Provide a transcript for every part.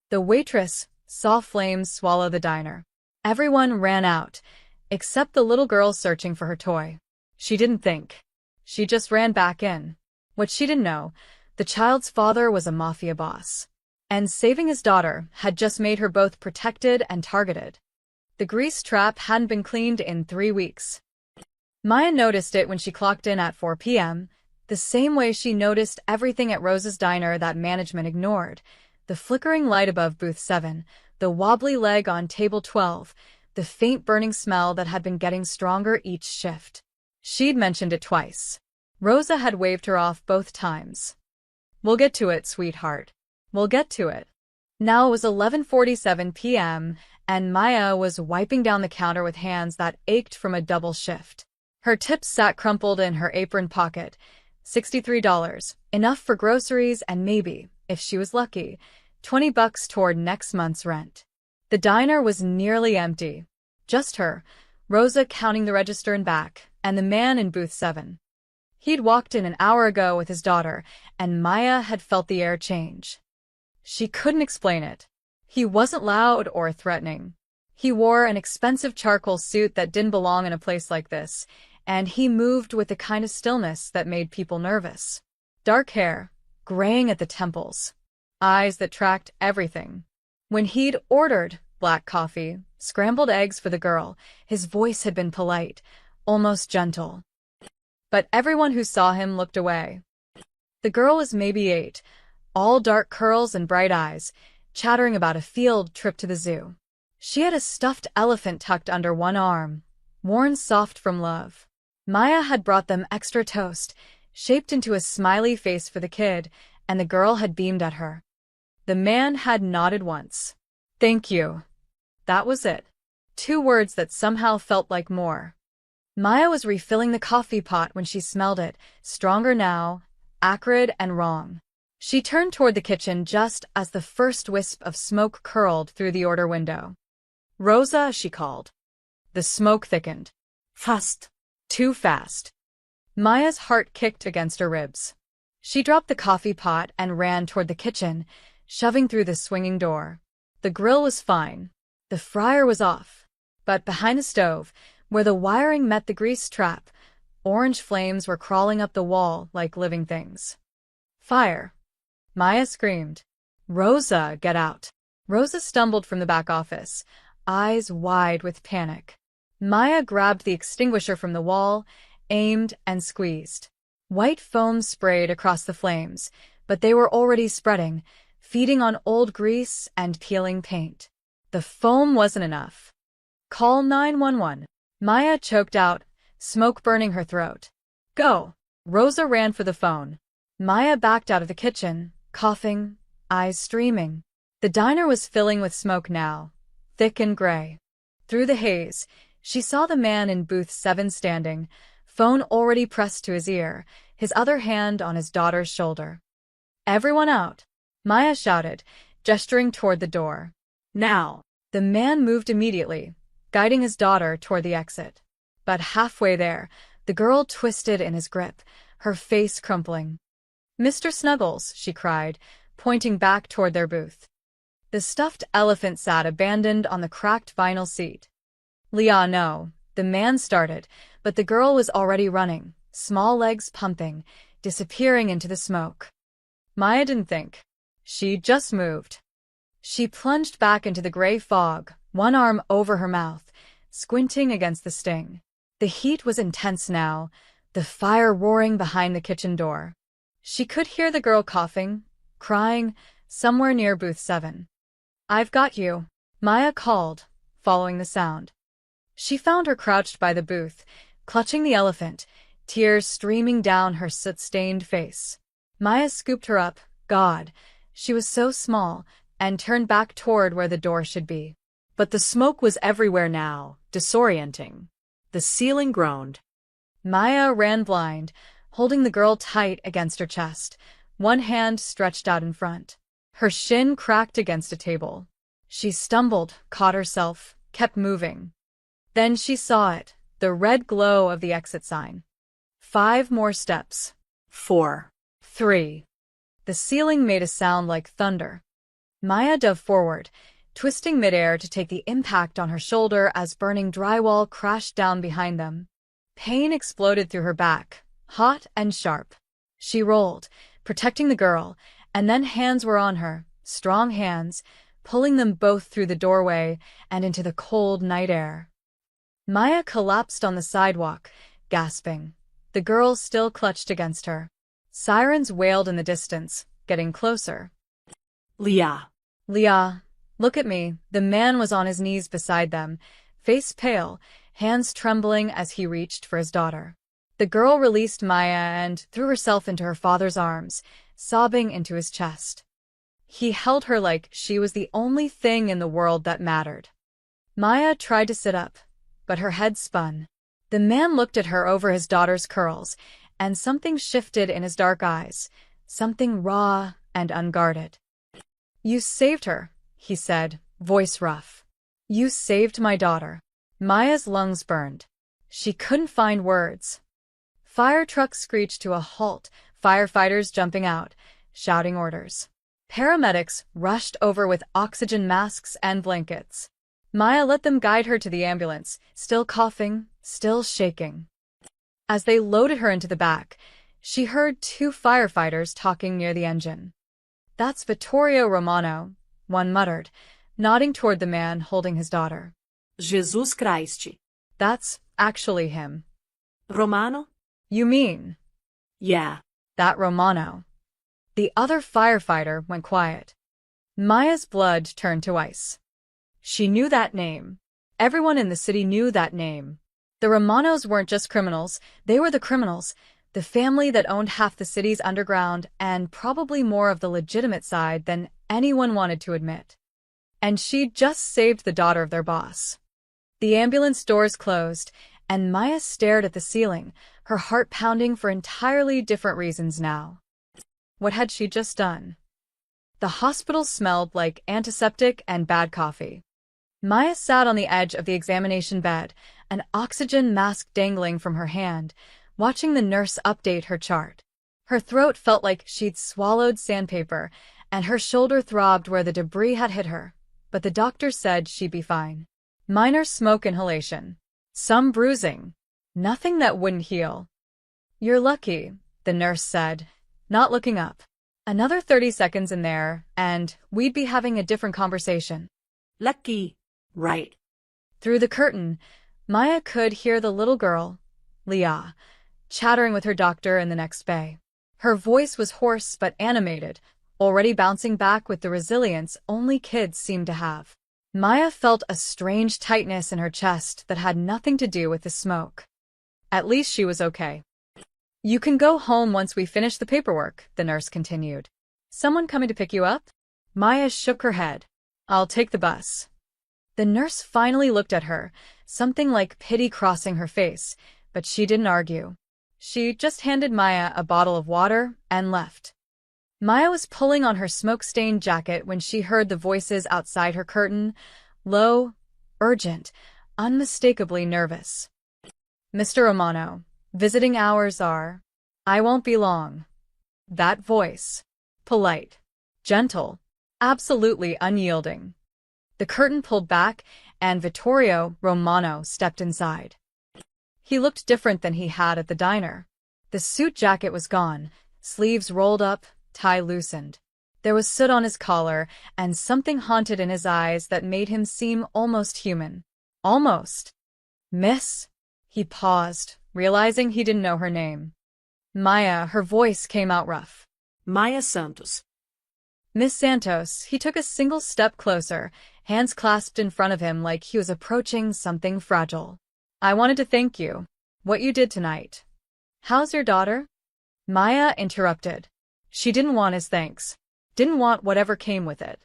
The waitress saw flames swallow the diner. Everyone ran out, except the little girl searching for her toy. She didn't think. She just ran back in. What she didn't know, the child's father was a mafia boss. And saving his daughter had just made her both protected and targeted. The grease trap hadn't been cleaned in 3 weeks. Maya noticed it when she clocked in at 4 p.m., the same way she noticed everything at Rose's diner that management ignored. The flickering light above booth 7, the wobbly leg on table 12, the faint burning smell that had been getting stronger each shift. She'd mentioned it twice. Rosa had waved her off both times. "We'll get to it, sweetheart. We'll get to it." Now it was 11:47 p.m., and Maya was wiping down the counter with hands that ached from a double shift. Her tips sat crumpled in her apron pocket. $63, enough for groceries and maybe, if she was lucky, $20 toward next month's rent. The diner was nearly empty. Just her, Rosa counting the register and back, and the man in booth 7. He'd walked in an hour ago with his daughter, and Maya had felt the air change. She couldn't explain it. He wasn't loud or threatening. He wore an expensive charcoal suit that didn't belong in a place like this, and he moved with the kind of stillness that made people nervous. Dark hair, graying at the temples. Eyes that tracked everything. When he'd ordered black coffee, scrambled eggs for the girl, his voice had been polite, almost gentle. But everyone who saw him looked away. The girl was maybe 8, all dark curls and bright eyes, chattering about a field trip to the zoo. She had a stuffed elephant tucked under one arm, worn soft from love. Maya had brought them extra toast, shaped into a smiley face for the kid, and the girl had beamed at her. The man had nodded once. "Thank you." That was it. 2 words that somehow felt like more. Maya was refilling the coffee pot when she smelled it, stronger now, acrid and wrong. She turned toward the kitchen just as the first wisp of smoke curled through the order window. "Rosa," she called. The smoke thickened. Fast. Too fast. Maya's heart kicked against her ribs. She dropped the coffee pot and ran toward the kitchen, shoving through the swinging door. The grill was fine. The fryer was off. But behind the stove, where the wiring met the grease trap, orange flames were crawling up the wall like living things. "Fire!" Maya screamed. "Rosa, get out!" Rosa stumbled from the back office, eyes wide with panic. Maya grabbed the extinguisher from the wall, aimed, and squeezed. White foam sprayed across the flames, but they were already spreading, feeding on old grease and peeling paint. The foam wasn't enough. "Call 911. Maya choked out, smoke burning her throat. "Go!" Rosa ran for the phone. Maya backed out of the kitchen, coughing, eyes streaming. The diner was filling with smoke now, thick and gray. Through the haze, she saw the man in booth 7 standing, phone already pressed to his ear, his other hand on his daughter's shoulder. "Everyone out!" Maya shouted, gesturing toward the door. "Now!" The man moved immediately, guiding his daughter toward the exit. But halfway there, the girl twisted in his grip, her face crumpling. "Mr. Snuggles," she cried, pointing back toward their booth. The stuffed elephant sat abandoned on the cracked vinyl seat. "Leah, no," the man started, but the girl was already running, small legs pumping, disappearing into the smoke. Maya didn't think. She just moved. She plunged back into the gray fog, one arm over her mouth, squinting against the sting. The heat was intense now, the fire roaring behind the kitchen door. She could hear the girl coughing, crying, somewhere near booth 7. "I've got you," Maya called, following the sound. She found her crouched by the booth, clutching the elephant, tears streaming down her soot-stained face. Maya scooped her up, God, she was so small, and turned back toward where the door should be. But the smoke was everywhere now, disorienting. The ceiling groaned. Maya ran blind, holding the girl tight against her chest, one hand stretched out in front. Her shin cracked against a table. She stumbled, caught herself, kept moving. Then she saw it, the red glow of the exit sign. 5 more steps. 4. 3. The ceiling made a sound like thunder. Maya dove forward, twisting midair to take the impact on her shoulder as burning drywall crashed down behind them. Pain exploded through her back, hot and sharp. She rolled, protecting the girl, and then hands were on her, strong hands, pulling them both through the doorway and into the cold night air. Maya collapsed on the sidewalk, gasping. The girl still clutched against her. Sirens wailed in the distance, getting closer. Leah. Leah, look at me. The man was on his knees beside them, face pale, hands trembling as he reached for his daughter. The girl released Maya and threw herself into her father's arms, sobbing into his chest. He held her like she was the only thing in the world that mattered. Maya tried to sit up, but her head spun. The man looked at her over his daughter's curls, and something shifted in his dark eyes, something raw and unguarded. "You saved her," he said, voice rough. "You saved my daughter." Maya's lungs burned. She couldn't find words. Fire trucks screeched to a halt, firefighters jumping out, shouting orders. Paramedics rushed over with oxygen masks and blankets. Maya let them guide her to the ambulance, still coughing, still shaking. As they loaded her into the back, she heard two firefighters talking near the engine. "That's Vittorio Romano," one muttered, nodding toward the man holding his daughter. Jesus Christ. "That's actually him." Romano? "You mean?" Yeah. "That Romano." The other firefighter went quiet. Maya's blood turned to ice. She knew that name. Everyone in the city knew that name. The Romanos weren't just criminals, they were the criminals, the family that owned half the city's underground and probably more of the legitimate side than anyone wanted to admit. And she'd just saved the daughter of their boss. The ambulance doors closed, and Maya stared at the ceiling, her heart pounding for entirely different reasons now. What had she just done? The hospital smelled like antiseptic and bad coffee. Maya sat on the edge of the examination bed, an oxygen mask dangling from her hand, watching the nurse update her chart. Her throat felt like she'd swallowed sandpaper, and her shoulder throbbed where the debris had hit her, but the doctor said she'd be fine. Minor smoke inhalation. Some bruising. Nothing that wouldn't heal. "You're lucky," the nurse said, not looking up. "Another 30 seconds in there, and we'd be having a different conversation." Lucky. Right. Through the curtain, Maya could hear the little girl, Leah, chattering with her doctor in the next bay. Her voice was hoarse but animated, already bouncing back with the resilience only kids seem to have. Maya felt a strange tightness in her chest that had nothing to do with the smoke. At least she was okay. "You can go home once we finish the paperwork," the nurse continued. "Someone coming to pick you up?" Maya shook her head. "I'll take the bus." The nurse finally looked at her, something like pity crossing her face, but she didn't argue. She just handed Maya a bottle of water and left. Maya was pulling on her smoke-stained jacket when she heard the voices outside her curtain, low, urgent, unmistakably nervous. "Mr. Romano, visiting hours are. I won't be long." That voice. Polite. Gentle. Absolutely unyielding. The curtain pulled back, and Vittorio Romano stepped inside. He looked different than he had at the diner. The suit jacket was gone, sleeves rolled up, tie loosened. There was soot on his collar, and something haunted in his eyes that made him seem almost human. Almost. "Miss?" He paused, realizing he didn't know her name. "Maya," her voice came out rough. Maya Santos. "Miss Santos." He took a single step closer, hands clasped in front of him like he was approaching something fragile. "I wanted to thank you. What you did tonight." "How's your daughter?" Maya interrupted. She didn't want his thanks. Didn't want whatever came with it.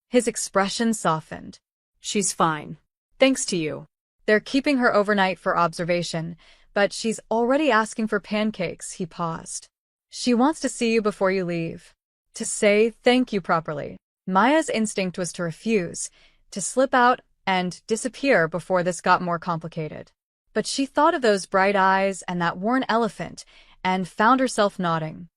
His expression softened. She's fine. "Thanks to you. They're keeping her overnight for observation, but she's already asking for pancakes." He paused. "She wants to see you before you leave. To say thank you properly." Maya's instinct was to refuse, to slip out and disappear before this got more complicated. But she thought of those bright eyes and that worn elephant, and found herself nodding.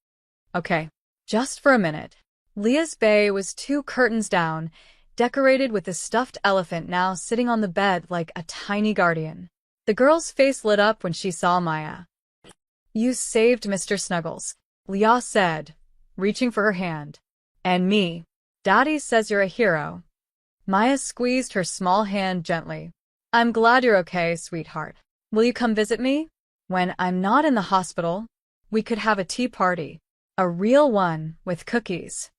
"Okay. Just for a minute." Leah's bay was 2 curtains down, decorated with a stuffed elephant now sitting on the bed like a tiny guardian. The girl's face lit up when she saw Maya. "You saved Mr. Snuggles," Leah said, reaching for her hand. "And me. Daddy says you're a hero." Maya squeezed her small hand gently. "I'm glad you're okay, sweetheart. Will you come visit me? When I'm not in the hospital, we could have a tea party. A real one, with cookies."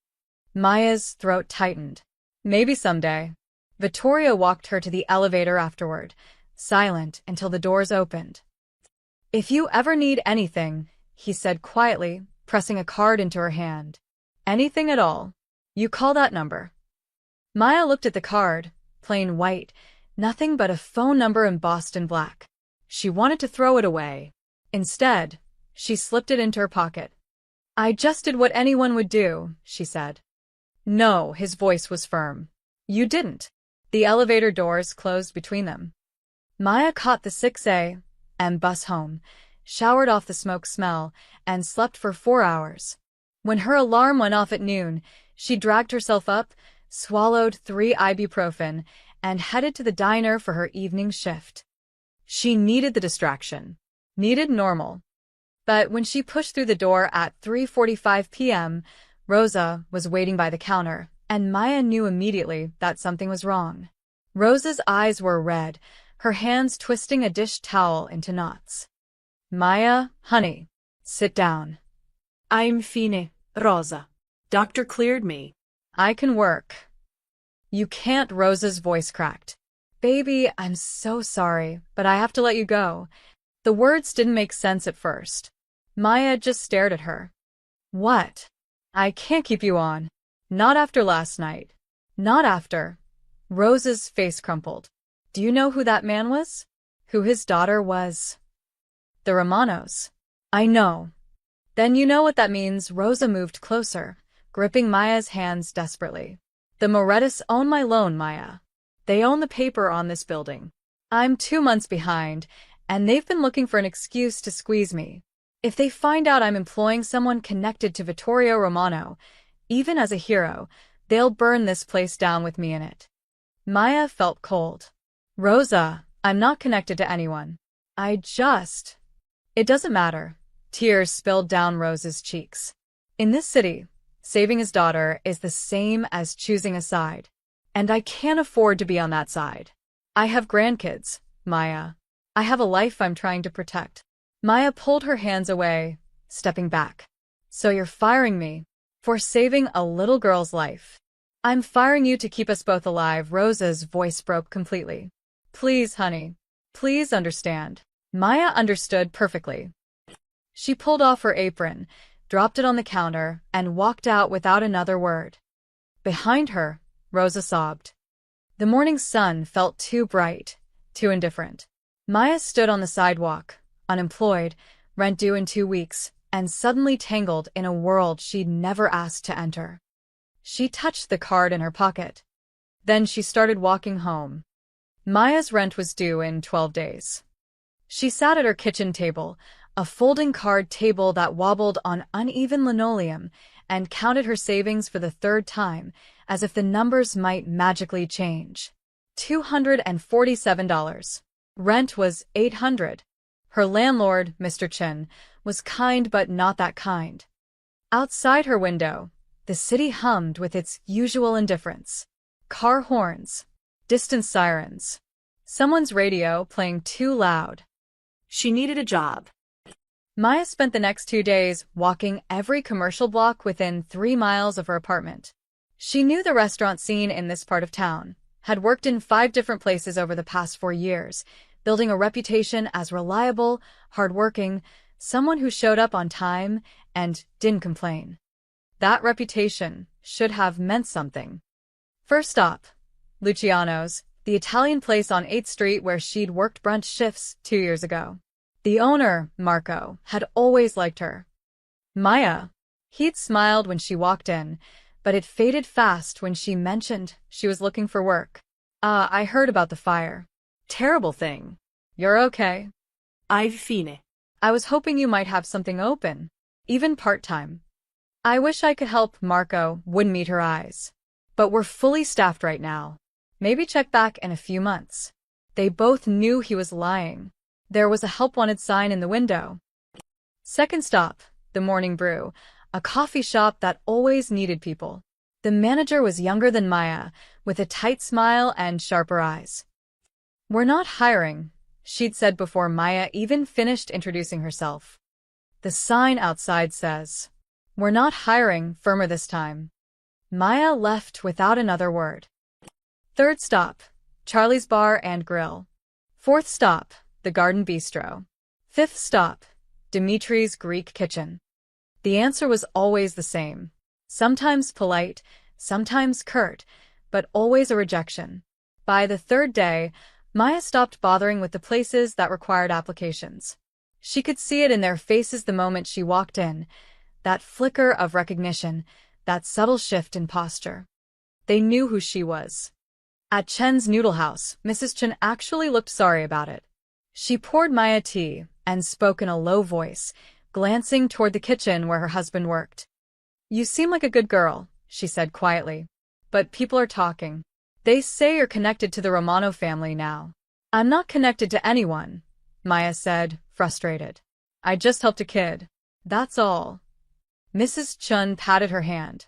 Maya's throat tightened. "Maybe someday." Vittoria walked her to the elevator afterward, silent until the doors opened. "If you ever need anything," he said quietly, pressing a card into her hand. "Anything at all, you call that number." Maya looked at the card, plain white, nothing but a phone number embossed in black. She wanted to throw it away. Instead, she slipped it into her pocket. "I just did what anyone would do," she said. "No," his voice was firm. "You didn't." The elevator doors closed between them. Maya caught the 6 a.m. bus home, showered off the smoke smell, and slept for 4 hours. When her alarm went off at noon, she dragged herself up, swallowed 3 ibuprofen, and headed to the diner for her evening shift. She needed the distraction. Needed normal. But when she pushed through the door at 3:45 p.m., Rosa was waiting by the counter, and Maya knew immediately that something was wrong. Rosa's eyes were red, her hands twisting a dish towel into knots. "Maya, honey, sit down." I'm fine, Rosa. Doctor cleared me. "I can work." "You can't," Rosa's voice cracked. "Baby, I'm so sorry, but I have to let you go." The words didn't make sense at first. Maya just stared at her. "What?" "I can't keep you on. Not after last night. Not after." Rosa's face crumpled. "Do you know who that man was? Who his daughter was?" "The Romanos." "I know." "Then you know what that means." Rosa moved closer, gripping Maya's hands desperately. "The Morettis own my loan, Maya. They own the paper on this building. I'm 2 months behind, and they've been looking for an excuse to squeeze me. If they find out I'm employing someone connected to Vittorio Romano, even as a hero, they'll burn this place down with me in it." Maya felt cold. "Rosa, I'm not connected to anyone. It doesn't matter." Tears spilled down Rosa's cheeks. "In this city, saving his daughter is the same as choosing a side. And I can't afford to be on that side. I have grandkids, Maya. I have a life I'm trying to protect." Maya pulled her hands away, stepping back. "So you're firing me for saving a little girl's life?" "I'm firing you to keep us both alive." Rosa's voice broke completely. "Please, honey. Please understand." Maya understood perfectly. She pulled off her apron, dropped it on the counter, and walked out without another word. Behind her, Rosa sobbed. The morning sun felt too bright, too indifferent. Maya stood on the sidewalk, unemployed, rent due in 2 weeks, and suddenly tangled in a world she'd never asked to enter. She touched the card in her pocket. Then she started walking home. Maya's rent was due in 12 days. She sat at her kitchen table, a folding card table that wobbled on uneven linoleum, and counted her savings for the 3rd time, as if the numbers might magically change. $247. Rent was $800. Her landlord, Mr. Chin, was kind but not that kind. Outside her window, the city hummed with its usual indifference. Car horns, distant sirens, someone's radio playing too loud. She needed a job. Maya spent the next 2 days walking every commercial block within 3 miles of her apartment. She knew the restaurant scene in this part of town, had worked in 5 different places over the past 4 years, building a reputation as reliable, hardworking, someone who showed up on time and didn't complain. That reputation should have meant something. First stop, Luciano's, the Italian place on 8th Street where she'd worked brunch shifts 2 years ago. The owner, Marco, had always liked her. Maya. He'd smiled when she walked in, but it faded fast when she mentioned she was looking for work. I heard about the fire." Terrible thing. "You're okay?" I've fine. "I was hoping you might have something open, even part-time." I wish I could help. Marco wouldn't meet her eyes. But we're fully staffed right now. Maybe check back in a few months. They both knew he was lying. There was a help wanted sign in the window. Second stop, the Morning Brew, a coffee shop that always needed people. The manager was younger than Maya, with a tight smile and sharper eyes. We're not hiring, she'd said before Maya even finished introducing herself. The sign outside says, we're not hiring, firmer this time. Maya left without another word. Third stop, Charlie's Bar and Grill. Fourth stop, the Garden Bistro. Fifth stop, Dimitri's Greek Kitchen. The answer was always the same. Sometimes polite, sometimes curt, but always a rejection. By the third day, Maya stopped bothering with the places that required applications. She could see it in their faces the moment she walked in, that flicker of recognition, that subtle shift in posture. They knew who she was. At Chen's Noodle House, Mrs. Chen actually looked sorry about it. She poured Maya tea and spoke in a low voice, glancing toward the kitchen where her husband worked. You seem like a good girl, she said quietly. But people are talking. They say you're connected to the Romano family now. I'm not connected to anyone, Maya said, frustrated. I just helped a kid. That's all. Mrs. Chun patted her hand.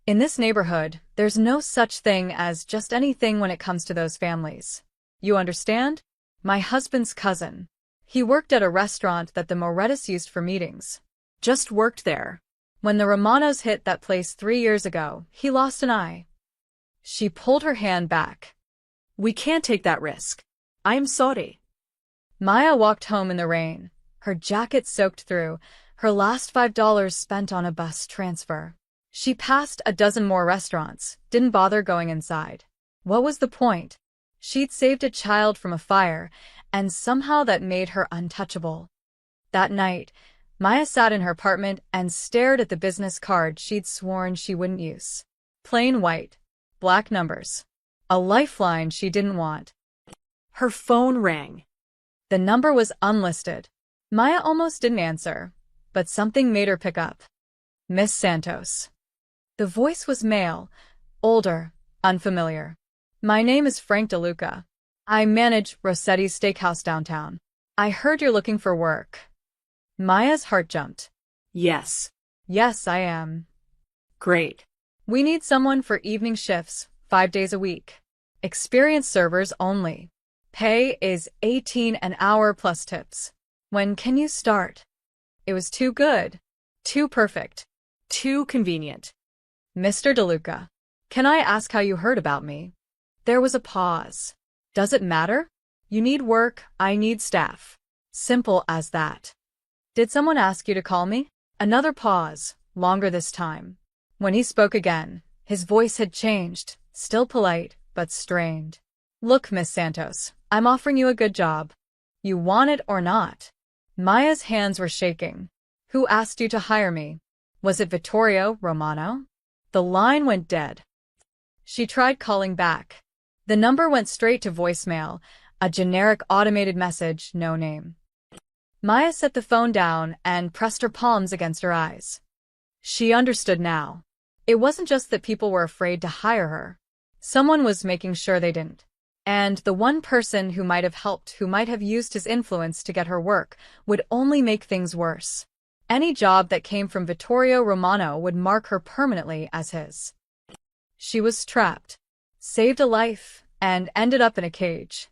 In this neighborhood, there's no such thing as just anything when it comes to those families. You understand? My husband's cousin. He worked at a restaurant that the Morettas used for meetings. Just worked there. When the Romanos hit that place 3 years ago, he lost an eye. She pulled her hand back. We can't take that risk. I am sorry. Maya walked home in the rain, her jacket soaked through, her last $5 spent on a bus transfer. She passed a dozen more restaurants, didn't bother going inside. What was the point? She'd saved a child from a fire, and somehow that made her untouchable. That night, Maya sat in her apartment and stared at the business card she'd sworn she wouldn't use. Plain white. Black numbers. A lifeline she didn't want. Her phone rang. The number was unlisted. Maya almost didn't answer, but something made her pick up. Miss Santos. The voice was male, older, unfamiliar. My name is Frank DeLuca. I manage Rossetti's Steakhouse downtown. I heard you're looking for work. Maya's heart jumped. Yes. Yes, I am. Great. We need someone for evening shifts, 5 days a week. Experienced servers only. Pay is $18 an hour plus tips. When can you start? It was too good. Too perfect. Too convenient. Mr. DeLuca, can I ask how you heard about me? There was a pause. Does it matter? You need work, I need staff. Simple as that. Did someone ask you to call me? Another pause, longer this time. When he spoke again, his voice had changed, still polite, but strained. Look, Miss Santos, I'm offering you a good job. You want it or not? Maya's hands were shaking. Who asked you to hire me? Was it Vittorio Romano? The line went dead. She tried calling back. The number went straight to voicemail, a generic automated message, no name. Maya set the phone down and pressed her palms against her eyes. She understood now. It wasn't just that people were afraid to hire her. Someone was making sure they didn't. And the one person who might have helped, who might have used his influence to get her work, would only make things worse. Any job that came from Vittorio Romano would mark her permanently as his. She was trapped, saved a life, and ended up in a cage.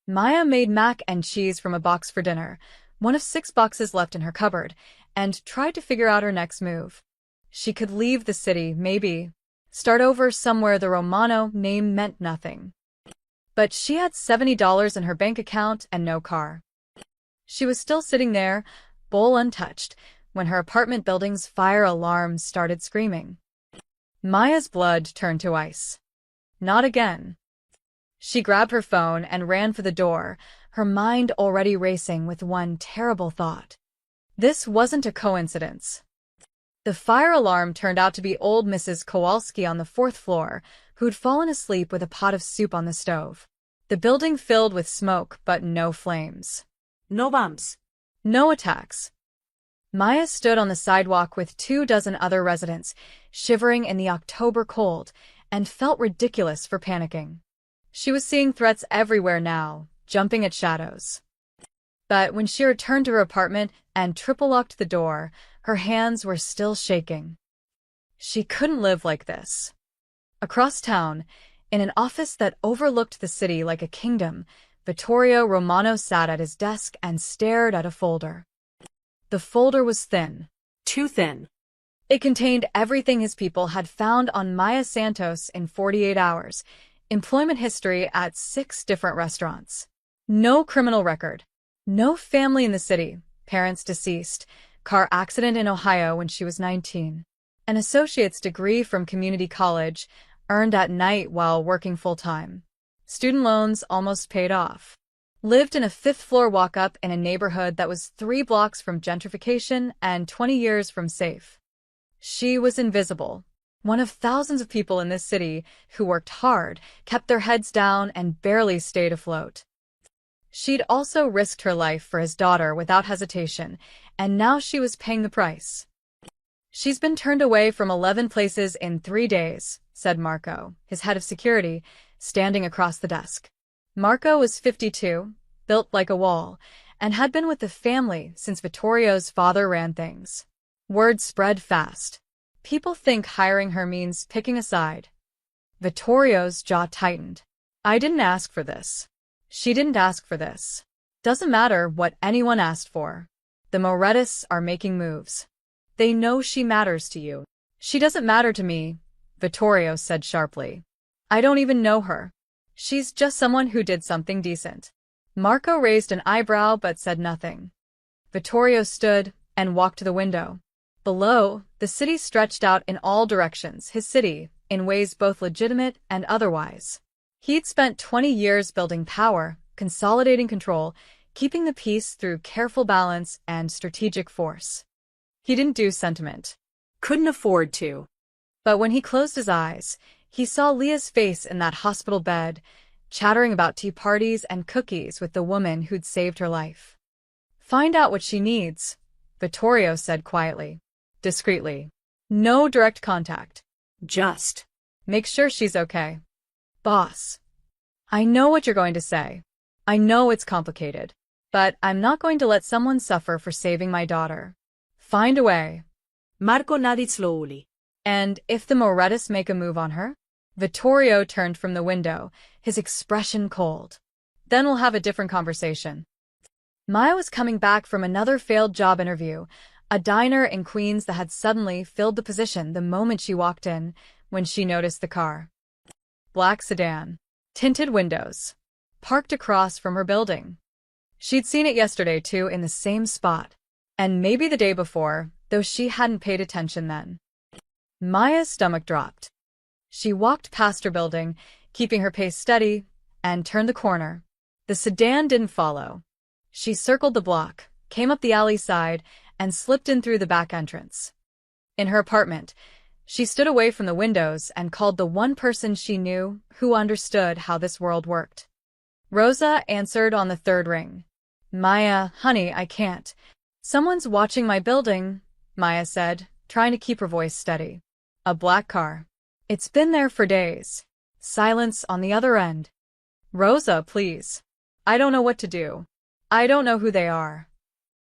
Maya made mac and cheese from a box for dinner, one of 6 boxes left in her cupboard, and tried to figure out her next move. She could leave the city, maybe. Start over somewhere the Romano name meant nothing. But she had $70 in her bank account and no car. She was still sitting there, bowl untouched, when her apartment building's fire alarm started screaming. Maya's blood turned to ice. Not again. She grabbed her phone and ran for the door, her mind already racing with one terrible thought. This wasn't a coincidence. The fire alarm turned out to be old Mrs. Kowalski on the 4th floor, who'd fallen asleep with a pot of soup on the stove. The building filled with smoke, but no flames. No bombs. No attacks. Maya stood on the sidewalk with 24 other residents, shivering in the October cold, and felt ridiculous for panicking. She was seeing threats everywhere now, jumping at shadows. But when she returned to her apartment and triple-locked the door, her hands were still shaking. She couldn't live like this. Across town, in an office that overlooked the city like a kingdom, Vittorio Romano sat at his desk and stared at a folder. The folder was thin. Too thin. It contained everything his people had found on Maya Santos in 48 hours, employment history at 6 different restaurants. No criminal record. No family in the city, parents deceased, car accident in Ohio when she was 19. An associate's degree from community college, earned at night while working full-time. Student loans almost paid off. Lived in a 5th-floor walk-up in a neighborhood that was 3 blocks from gentrification and 20 years from safe. She was invisible. One of thousands of people in this city who worked hard, kept their heads down, and barely stayed afloat. She'd also risked her life for his daughter without hesitation, and now she was paying the price. She's been turned away from 11 places in 3 days, said Marco, his head of security, standing across the desk. Marco was 52, built like a wall, and had been with the family since Vittorio's father ran things. Word spread fast. People think hiring her means picking a side. Vittorio's jaw tightened. I didn't ask for this. She didn't ask for this. Doesn't matter what anyone asked for. The Morettis are making moves. They know she matters to you. She doesn't matter to me, Vittorio said sharply. I don't even know her. She's just someone who did something decent. Marco raised an eyebrow but said nothing. Vittorio stood and walked to the window. Below, the city stretched out in all directions, his city, in ways both legitimate and otherwise. He'd spent 20 years building power, consolidating control, keeping the peace through careful balance and strategic force. He didn't do sentiment. Couldn't afford to. But when he closed his eyes, he saw Leah's face in that hospital bed, chattering about tea parties and cookies with the woman who'd saved her life. Find out what she needs, Vittorio said quietly, discreetly. No direct contact. Just make sure she's okay. Boss. I know what you're going to say. I know it's complicated. But I'm not going to let someone suffer for saving my daughter. Find a way. Marco nodded slowly. And if the Morettis make a move on her? Vittorio turned from the window, his expression cold. Then we'll have a different conversation. Maya was coming back from another failed job interview, a diner in Queens that had suddenly filled the position the moment she walked in, when she noticed the car. Black sedan. Tinted windows. Parked across from her building. She'd seen it yesterday too in the same spot. And maybe the day before, though she hadn't paid attention then. Maya's stomach dropped. She walked past her building, keeping her pace steady, and turned the corner. The sedan didn't follow. She circled the block, came up the alley side, and slipped in through the back entrance. In her apartment, she stood away from the windows and called the one person she knew who understood how this world worked. Rosa answered on the 3rd ring. Maya, honey, I can't. Someone's watching my building, Maya said, trying to keep her voice steady. A black car. It's been there for days. Silence on the other end. Rosa, please. I don't know what to do. I don't know who they are.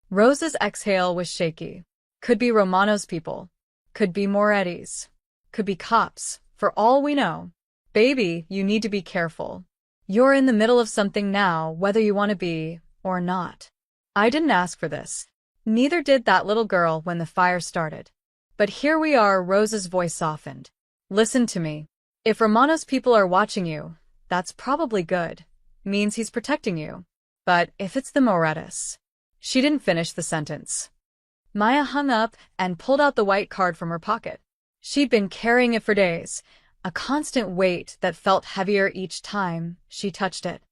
Rosa's exhale was shaky. Could be Romano's people. Could be Moretti's. Could be cops, for all we know. Baby, you need to be careful. You're in the middle of something now, whether you want to be or not. I didn't ask for this. Neither did that little girl when the fire started. But here we are, Rosa's voice softened. Listen to me. If Romano's people are watching you, that's probably good. Means he's protecting you. But if it's the Morettis... She didn't finish the sentence. Maya hung up and pulled out the white card from her pocket. She'd been carrying it for days, a constant weight that felt heavier each time she touched it.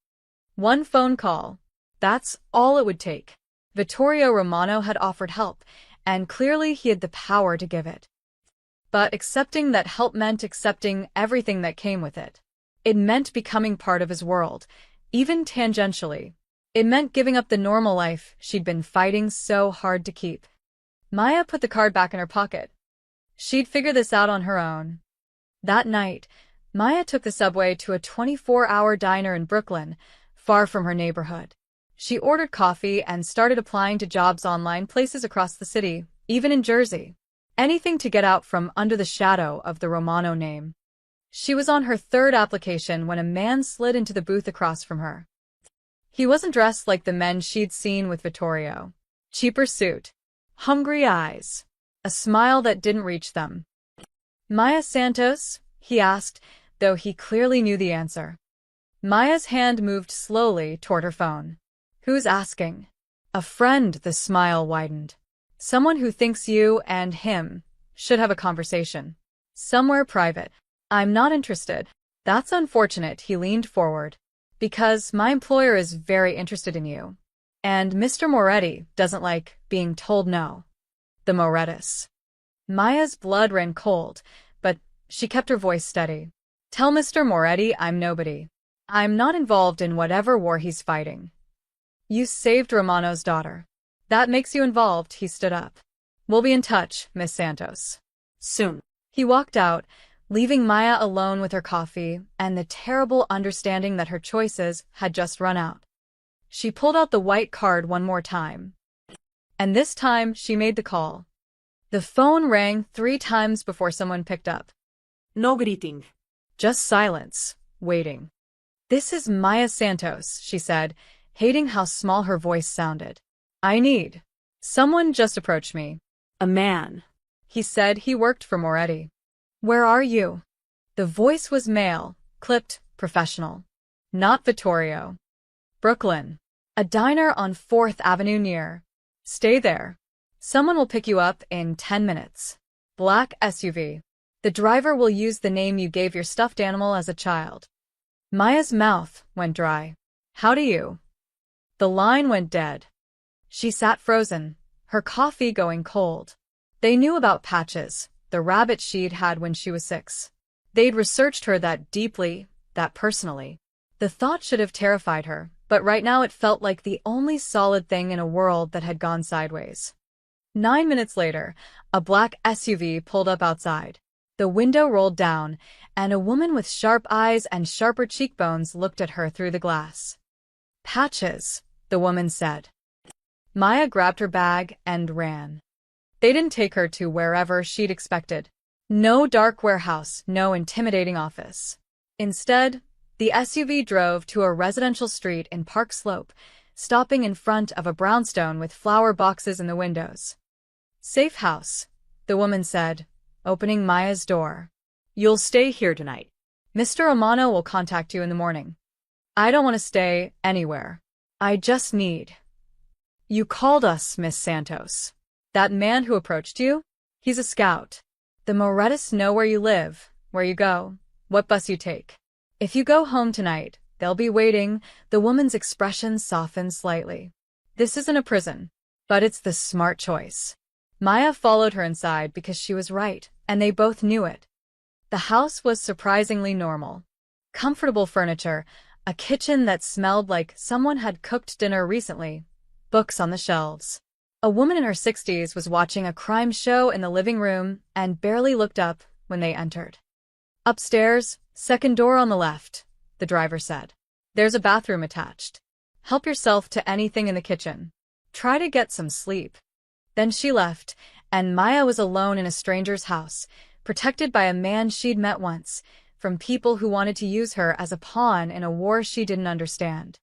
One phone call. That's all it would take. Vittorio Romano had offered help, and clearly he had the power to give it. But accepting that help meant accepting everything that came with it. It meant becoming part of his world, even tangentially. It meant giving up the normal life she'd been fighting so hard to keep. Maya put the card back in her pocket. She'd figure this out on her own. That night, Maya took the subway to a 24-hour diner in Brooklyn, far from her neighborhood. She ordered coffee and started applying to jobs online places across the city, even in Jersey. Anything to get out from under the shadow of the Romano name. She was on her third application when a man slid into the booth across from her. He wasn't dressed like the men she'd seen with Vittorio. Cheaper suit. Hungry eyes. A smile that didn't reach them. "Maya Santos?" he asked, though he clearly knew the answer. Maya's hand moved slowly toward her phone. "Who's asking?" "A friend," the smile widened. "Someone who thinks you and him should have a conversation. Somewhere private." "I'm not interested." "That's unfortunate," he leaned forward. "Because my employer is very interested in you. And Mr. Moretti doesn't like being told no." The Morettis. Maya's blood ran cold, but she kept her voice steady. "Tell Mr. Moretti I'm nobody. I'm not involved in whatever war he's fighting." "You saved Romano's daughter. That makes you involved." He stood up. "We'll be in touch, Miss Santos." Soon. He walked out, leaving Maya alone with her coffee and the terrible understanding that her choices had just run out. She pulled out the white card one more time. And this time she made the call. The phone rang 3 times before someone picked up. No greeting. Just silence, waiting. "This is Maya Santos," she said, hating how small her voice sounded. "I need." "Someone just approached me." A man. He said he worked for Moretti. "Where are you?" The voice was male, clipped, professional. "Not Vittorio." "Brooklyn. A diner on 4th Avenue near." "Stay there. Someone will pick you up in 10 minutes. Black SUV. The driver will use the name you gave your stuffed animal as a child." Maya's mouth went dry. "How do you?" The line went dead. She sat frozen, her coffee going cold. They knew about Patches, the rabbit she'd had when she was 6. They'd researched her that deeply, that personally. The thought should have terrified her, but right now it felt like the only solid thing in a world that had gone sideways. 9 minutes later, a black SUV pulled up outside. The window rolled down, and a woman with sharp eyes and sharper cheekbones looked at her through the glass. "Patches," the woman said. Maya grabbed her bag and ran. They didn't take her to wherever she'd expected. No dark warehouse, no intimidating office. Instead, the SUV drove to a residential street in Park Slope, stopping in front of a brownstone with flower boxes in the windows. "Safe house," the woman said, opening Maya's door. "You'll stay here tonight. Mr. Romano will contact you in the morning." "I don't want to stay anywhere. I just need." "You called us, Miss Santos." "That man who approached you? He's a scout. The Morettis know where you live, where you go, what bus you take. If you go home tonight, they'll be waiting." The woman's expression softened slightly. "This isn't a prison, but it's the smart choice." Maya followed her inside because she was right, and they both knew it. The house was surprisingly normal. Comfortable furniture, a kitchen that smelled like someone had cooked dinner recently, books on the shelves. A woman in her 60s was watching a crime show in the living room and barely looked up when they entered. "Upstairs, second door on the left," the driver said. "There's a bathroom attached. Help yourself to anything in the kitchen. Try to get some sleep." Then she left, and Maya was alone in a stranger's house, protected by a man she'd met once, from people who wanted to use her as a pawn in a war she didn't understand.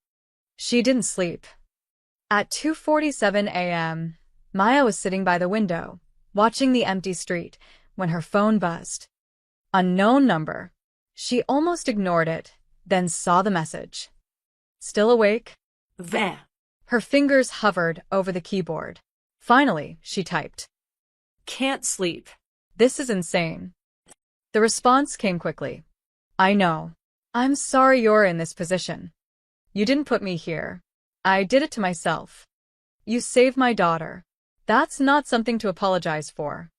She didn't sleep. At 2:47 a.m., Maya was sitting by the window, watching the empty street, when her phone buzzed. Unknown number. She almost ignored it, then saw the message. "Still awake?" There. Her fingers hovered over the keyboard. Finally, she typed. Can't sleep. "This is insane." The response came quickly. "I know. I'm sorry you're in this position. You didn't put me here. I did it to myself. You saved my daughter. That's not something to apologize for."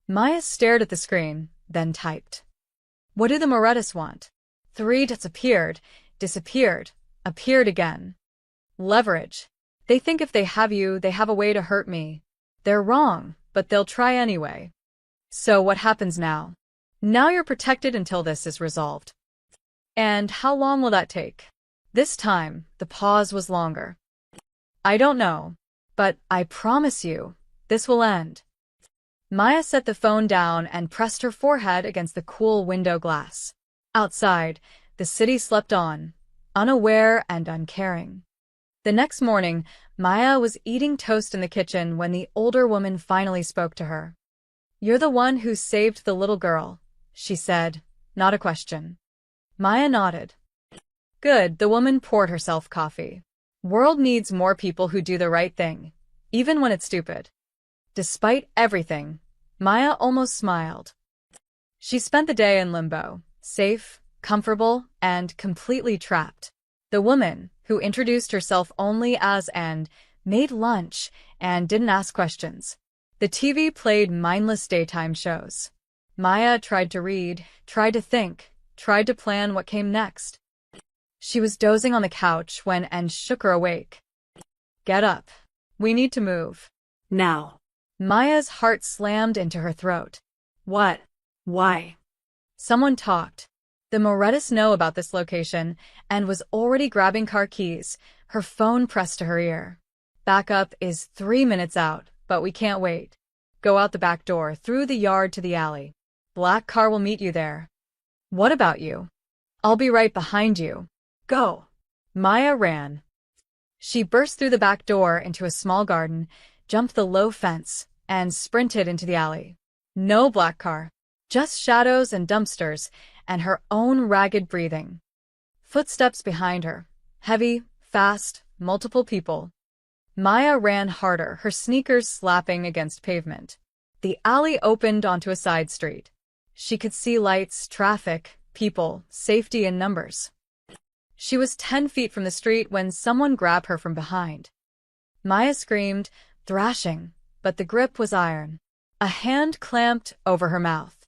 Maya stared at the screen, then typed. "What do the Morettis want?" 3 dots appeared, disappeared, appeared again. "Leverage. They think if they have you, they have a way to hurt me. They're wrong. but they'll try anyway. So what happens now? Now you're protected until this is resolved. And how long will that take? This time, the pause was longer. I don't know, but I promise you, this will end. Maya set the phone down and pressed her forehead against the cool window glass. Outside, the city slept on, unaware and uncaring. The next morning, Maya was eating toast in the kitchen when the older woman finally spoke to her. "You're the one who saved the little girl," she said, not a question. Maya nodded. Good, the woman poured herself coffee. World needs more people who do the right thing, even when it's stupid. Despite everything, Maya almost smiled. She spent the day in limbo, safe, comfortable, and completely trapped. The woman, who introduced herself only as End, made lunch and didn't ask questions. The TV played mindless daytime shows. Maya tried to read, tried to think, tried to plan what came next. She was dozing on the couch when End shook her awake. "Get up. We need to move." Now. Maya's heart slammed into her throat. What? Why? Someone talked. The Morettas know about this location and was already grabbing car keys, her phone pressed to her ear. "Backup is 3 minutes out, but we can't wait. Go out the back door, through the yard to the alley. Black car will meet you there." "What about you?" "I'll be right behind you." Go. Maya ran. She burst through the back door into a small garden, jumped the low fence, and sprinted into the alley. No black car, just shadows and dumpsters, and her own ragged breathing. Footsteps behind her, heavy, fast, multiple people. Maya ran harder, her sneakers slapping against pavement. The alley opened onto a side street. She could see lights, traffic, people, safety in numbers. She was 10 feet from the street when someone grabbed her from behind. Maya screamed, thrashing, but the grip was iron. A hand clamped over her mouth.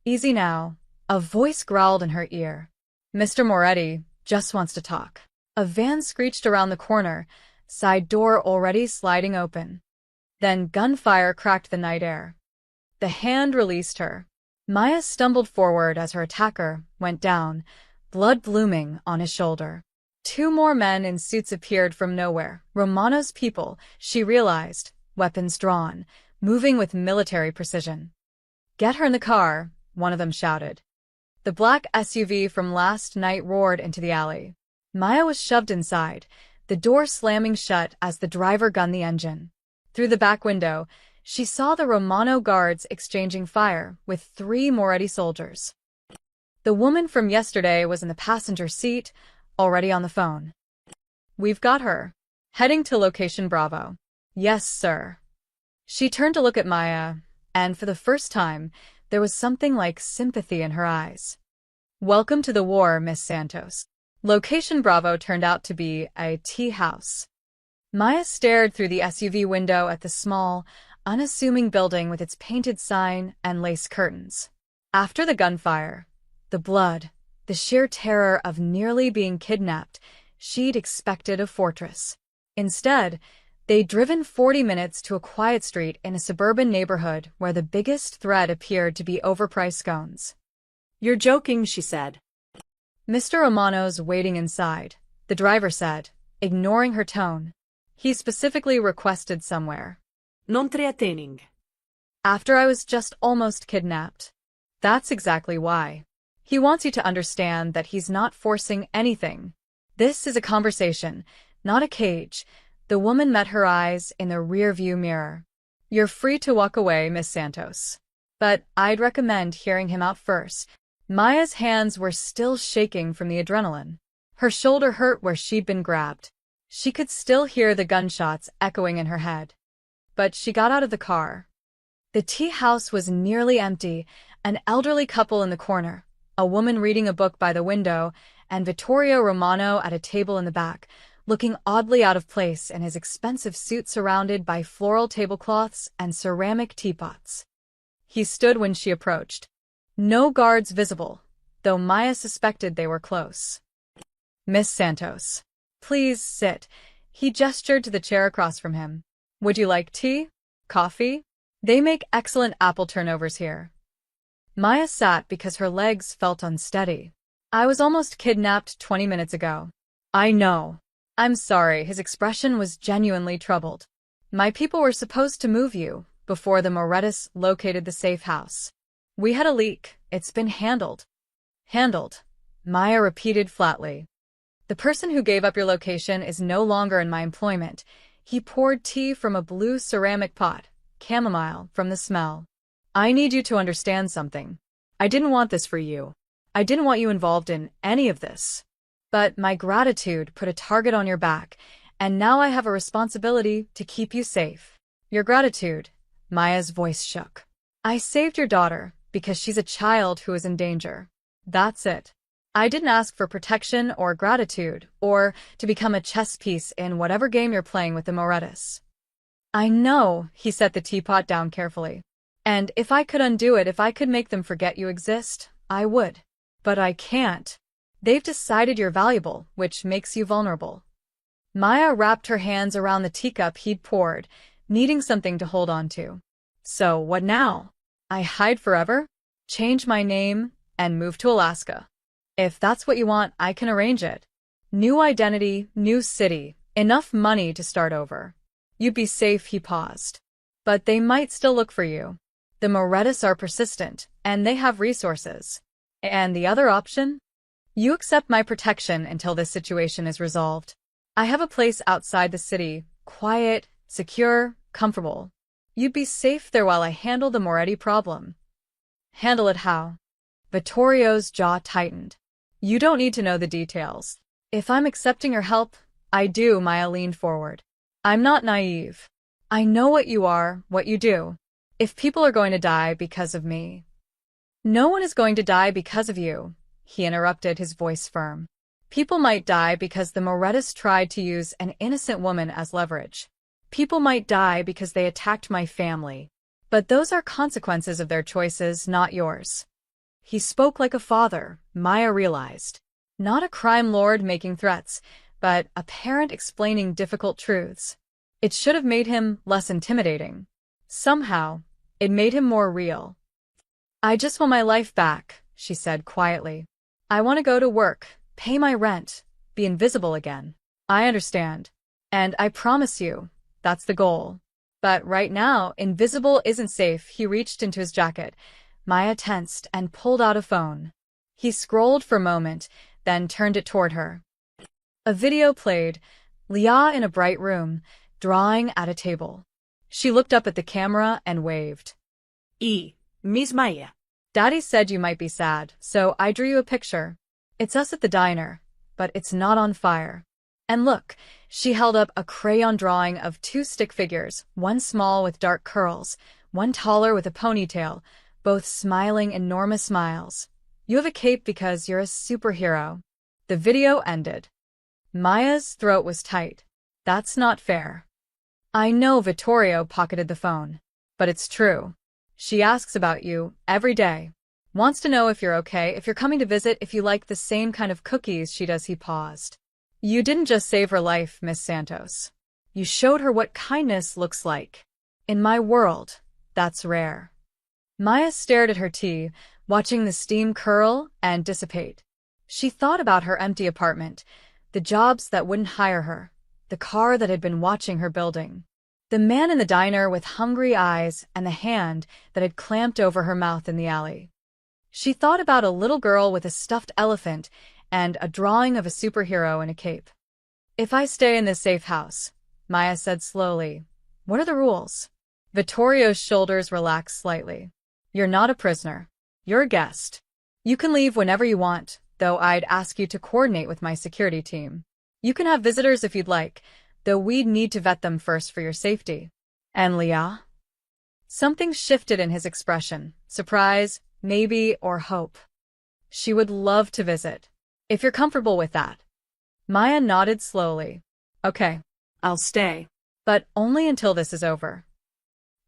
"Easy now," a voice growled in her ear. "Mr. Moretti just wants to talk." A van screeched around the corner, side door already sliding open. Then gunfire cracked the night air. The hand released her. Maya stumbled forward as her attacker went down, blood blooming on his shoulder. 2 more men in suits appeared from nowhere. Romano's people, she realized, weapons drawn, moving with military precision. "Get her in the car," one of them shouted. The black SUV from last night roared into the alley. Maya was shoved inside, the door slamming shut as the driver gunned the engine. Through the back window, she saw the Romano guards exchanging fire with 3 Moretti soldiers. The woman from yesterday was in the passenger seat, already on the phone. "We've got her. Heading to location Bravo." "Yes, sir." She turned to look at Maya, and for the first time, there was something like sympathy in her eyes. "Welcome to the war, Miss Santos." Location Bravo turned out to be a tea house. Maya stared through the SUV window at the small, unassuming building with its painted sign and lace curtains. After the gunfire, the blood, the sheer terror of nearly being kidnapped, she'd expected a fortress. Instead, they'd driven 40 minutes to a quiet street in a suburban neighborhood where the biggest threat appeared to be overpriced scones. "You're joking," she said. "Mr. Romano's waiting inside," the driver said, ignoring her tone. "He specifically requested somewhere." Non threatening. "After I was just almost kidnapped." "That's exactly why. He wants you to understand that he's not forcing anything. This is a conversation, not a cage." The woman met her eyes in the rear-view mirror. "You're free to walk away, Miss Santos. But I'd recommend hearing him out first." Maya's hands were still shaking from the adrenaline. Her shoulder hurt where she'd been grabbed. She could still hear the gunshots echoing in her head. But she got out of the car. The tea house was nearly empty, an elderly couple in the corner, a woman reading a book by the window, and Vittorio Romano at a table in the back, looking oddly out of place in his expensive suit surrounded by floral tablecloths and ceramic teapots. He stood when she approached. No guards visible, though Maya suspected they were close. "Miss Santos, please sit." He gestured to the chair across from him. "Would you like tea? Coffee?" They make excellent apple turnovers here. Maya sat because her legs felt unsteady. I was almost kidnapped 20 minutes ago. I know. I'm sorry, his expression was genuinely troubled. My people were supposed to move you before the Morettis located the safe house. We had a leak. It's been handled. Handled, Maya repeated flatly. The person who gave up your location is no longer in my employment. He poured tea from a blue ceramic pot, chamomile from the smell. I need you to understand something. I didn't want this for you. I didn't want you involved in any of this. But my gratitude put a target on your back, and now I have a responsibility to keep you safe. Your gratitude, Maya's voice shook. I saved your daughter because she's a child who is in danger. That's it. I didn't ask for protection or gratitude, or to become a chess piece in whatever game you're playing with the Morettis. I know, he set the teapot down carefully. And if I could undo it, if I could make them forget you exist, I would. But I can't. They've decided you're valuable, which makes you vulnerable. Maya wrapped her hands around the teacup he'd poured, needing something to hold on to. So, what now? I hide forever? Change my name, and move to Alaska. If that's what you want, I can arrange it. New identity, new city, enough money to start over. You'd be safe, he paused. But they might still look for you. The Morettis are persistent, and they have resources. And the other option? You accept my protection until this situation is resolved. I have a place outside the city, quiet, secure, comfortable. You'd be safe there while I handle the Moretti problem. Handle it how? Vittorio's jaw tightened. You don't need to know the details. If I'm accepting your help, I do, Maya leaned forward. I'm not naive. I know what you are, what you do. If people are going to die because of me. No one is going to die because of you, he interrupted, his voice firm. People might die because the Morettis tried to use an innocent woman as leverage. People might die because they attacked my family. But those are consequences of their choices, not yours. He spoke like a father, Maya realized. Not a crime lord making threats, but a parent explaining difficult truths. It should have made him less intimidating. Somehow, it made him more real. I just want my life back, she said quietly. I want to go to work, pay my rent, be invisible again. I understand. And I promise you, that's the goal. But right now, invisible isn't safe. He reached into his jacket. Maya tensed and pulled out a phone. He scrolled for a moment, then turned it toward her. A video played, Leah in a bright room, drawing at a table. She looked up at the camera and waved. Miss Maya. Daddy said you might be sad, so I drew you a picture. It's us at the diner, but it's not on fire. And look, she held up a crayon drawing of two stick figures, one small with dark curls, one taller with a ponytail, both smiling enormous smiles. You have a cape because you're a superhero. The video ended. Maya's throat was tight. That's not fair. I know, Vittorio pocketed the phone. But it's true. She asks about you every day. Wants to know if you're okay, if you're coming to visit, if you like the same kind of cookies she does. He paused. You didn't just save her life, Miss Santos. You showed her what kindness looks like. In my world, that's rare. Maya stared at her tea, watching the steam curl and dissipate. She thought about her empty apartment, the jobs that wouldn't hire her, the car that had been watching her building, the man in the diner with hungry eyes, and the hand that had clamped over her mouth in the alley. She thought about a little girl with a stuffed elephant and a drawing of a superhero in a cape. If I stay in this safe house, Maya said slowly, what are the rules? Vittorio's shoulders relaxed slightly. You're not a prisoner. You're a guest. You can leave whenever you want, though I'd ask you to coordinate with my security team. You can have visitors if you'd like, though we'd need to vet them first for your safety. And Leah? Something shifted in his expression, surprise, maybe, or hope. She would love to visit. If you're comfortable with that. Maya nodded slowly. Okay, I'll stay. but only until this is over.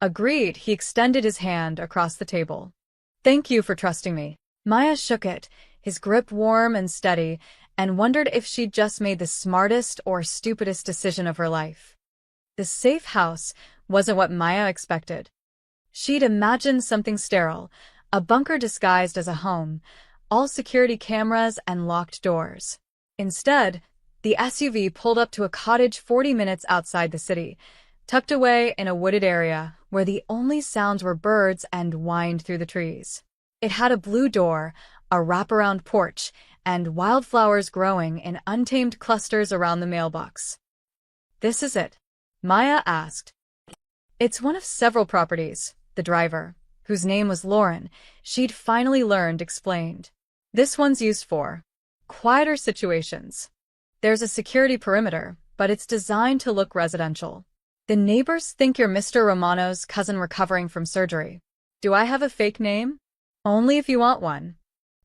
Agreed, he extended his hand across the table. Thank you for trusting me. Maya shook it, his grip warm and steady, and wondered if she'd just made the smartest or stupidest decision of her life. The safe house wasn't what Maya expected. She'd imagined something sterile, a bunker disguised as a home, all security cameras and locked doors. Instead, the SUV pulled up to a cottage 40 minutes outside the city, tucked away in a wooded area where the only sounds were birds and wind through the trees. It had a blue door, a wraparound porch, and wildflowers growing in untamed clusters around the mailbox. "This is it?" Maya asked. "It's one of several properties," the driver, whose name was Lauren, she'd finally learned, explained. "This one's used for quieter situations. There's a security perimeter, but it's designed to look residential. The neighbors think you're Mr. Romano's cousin recovering from surgery. Do I have a fake name? Only if you want one."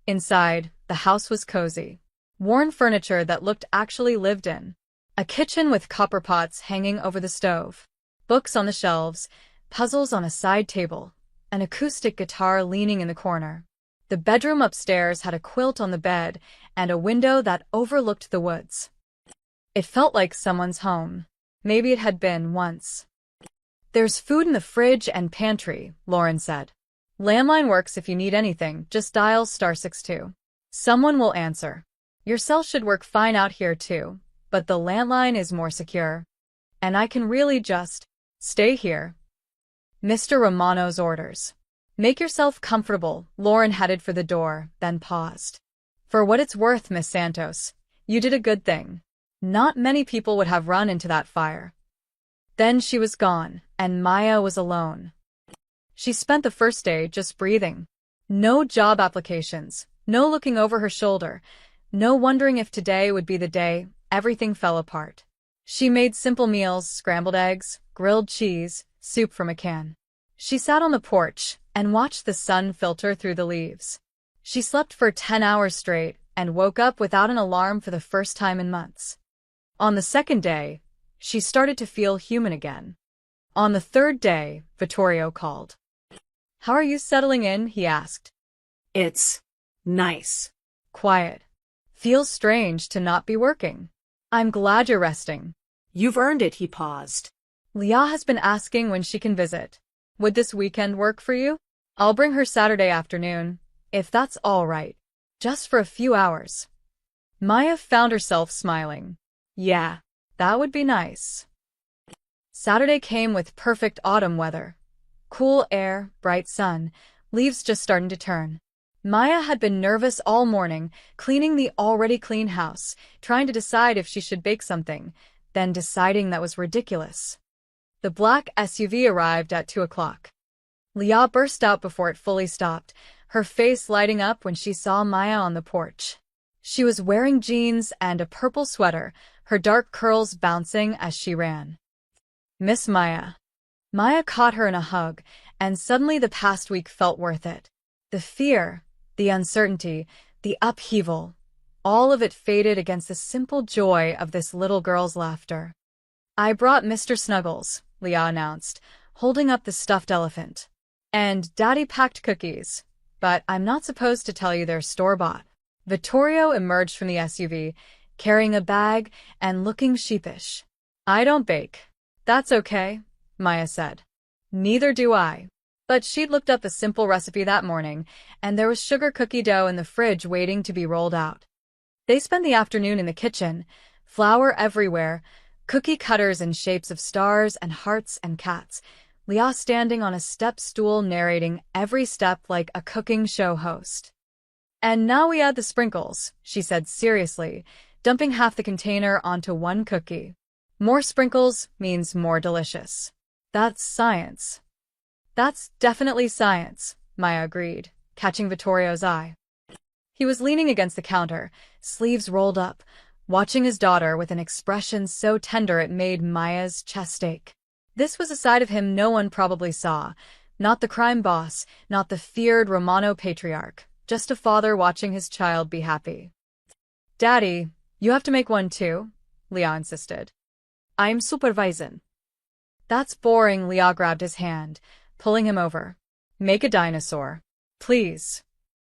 Inside, the house was cozy. Worn furniture that looked actually lived in. A kitchen with copper pots hanging over the stove. Books on the shelves, puzzles on a side table, an acoustic guitar leaning in the corner. The bedroom upstairs had a quilt on the bed and a window that overlooked the woods. It felt like someone's home. Maybe it had been once. "There's food in the fridge and pantry," Lauren said. "Landline works if you need anything, just dial *62. Someone will answer. Your cell should work fine out here too, but the landline is more secure. And I can really just stay here." Mr. Romano's orders. "Make yourself comfortable." Lauren headed for the door, then paused. "For what it's worth, Miss Santos, you did a good thing. Not many people would have run into that fire." Then she was gone, and Maya was alone. She spent the first day just breathing. No job applications, no looking over her shoulder, no wondering if today would be the day. Everything fell apart. She made simple meals, scrambled eggs, grilled cheese, soup from a can. She sat on the porch and watched the sun filter through the leaves. She slept for 10 hours straight and woke up without an alarm for the first time in months. On the second day, she started to feel human again. On the third day, Vittorio called. "How are you settling in?" he asked. It's nice. "Quiet. Feels strange to not be working." "I'm glad you're resting." You've earned it, he paused. "Leah has been asking when she can visit. Would this weekend work for you? I'll bring her Saturday afternoon, if that's all right. Just for a few hours." Maya found herself smiling. Yeah, that would be nice. Saturday came with perfect autumn weather. Cool air, bright sun, leaves just starting to turn. Maya had been nervous all morning, cleaning the already clean house, trying to decide if she should bake something, then deciding that was ridiculous. The black SUV arrived at 2 o'clock. Leah burst out before it fully stopped, her face lighting up when she saw Maya on the porch. She was wearing jeans and a purple sweater, her dark curls bouncing as she ran. "Miss Maya." Maya caught her in a hug, and suddenly the past week felt worth it. The fear, the uncertainty, the upheaval, all of it faded against the simple joy of this little girl's laughter. "I brought Mr. Snuggles," Leah announced, holding up the stuffed elephant. "And Daddy packed cookies, but I'm not supposed to tell you they're store-bought." Vittorio emerged from the SUV, carrying a bag and looking sheepish. "I don't bake." "That's okay," Maya said. "Neither do I." But she'd looked up a simple recipe that morning, and there was sugar cookie dough in the fridge waiting to be rolled out. They spent the afternoon in the kitchen, flour everywhere, cookie cutters in shapes of stars and hearts and cats, Leah standing on a step stool narrating every step like a cooking show host. "And now we add the sprinkles," she said seriously, dumping half the container onto one cookie. "More sprinkles means more delicious." "That's science." "That's definitely science," Maya agreed, catching Vittorio's eye. He was leaning against the counter, sleeves rolled up, watching his daughter with an expression so tender it made Maya's chest ache. This was a side of him no one probably saw, not the crime boss, not the feared Romano patriarch, just a father watching his child be happy. "Daddy, you have to make one too," Leah insisted. "I'm supervising." "That's boring." Leah grabbed his hand, pulling him over. "Make a dinosaur. Please."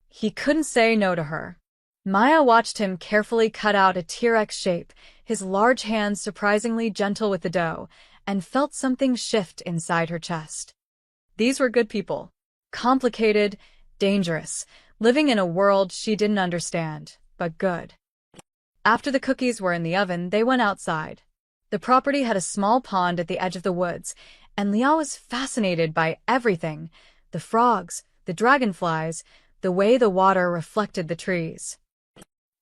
He couldn't say no to her. Maya watched him carefully cut out a T-Rex shape, his large hands surprisingly gentle with the dough, and felt something shift inside her chest. These were good people. Complicated, dangerous, living in a world she didn't understand, but good. After the cookies were in the oven, they went outside. The property had a small pond at the edge of the woods, and Leah was fascinated by everything: the frogs, the dragonflies, the way the water reflected the trees.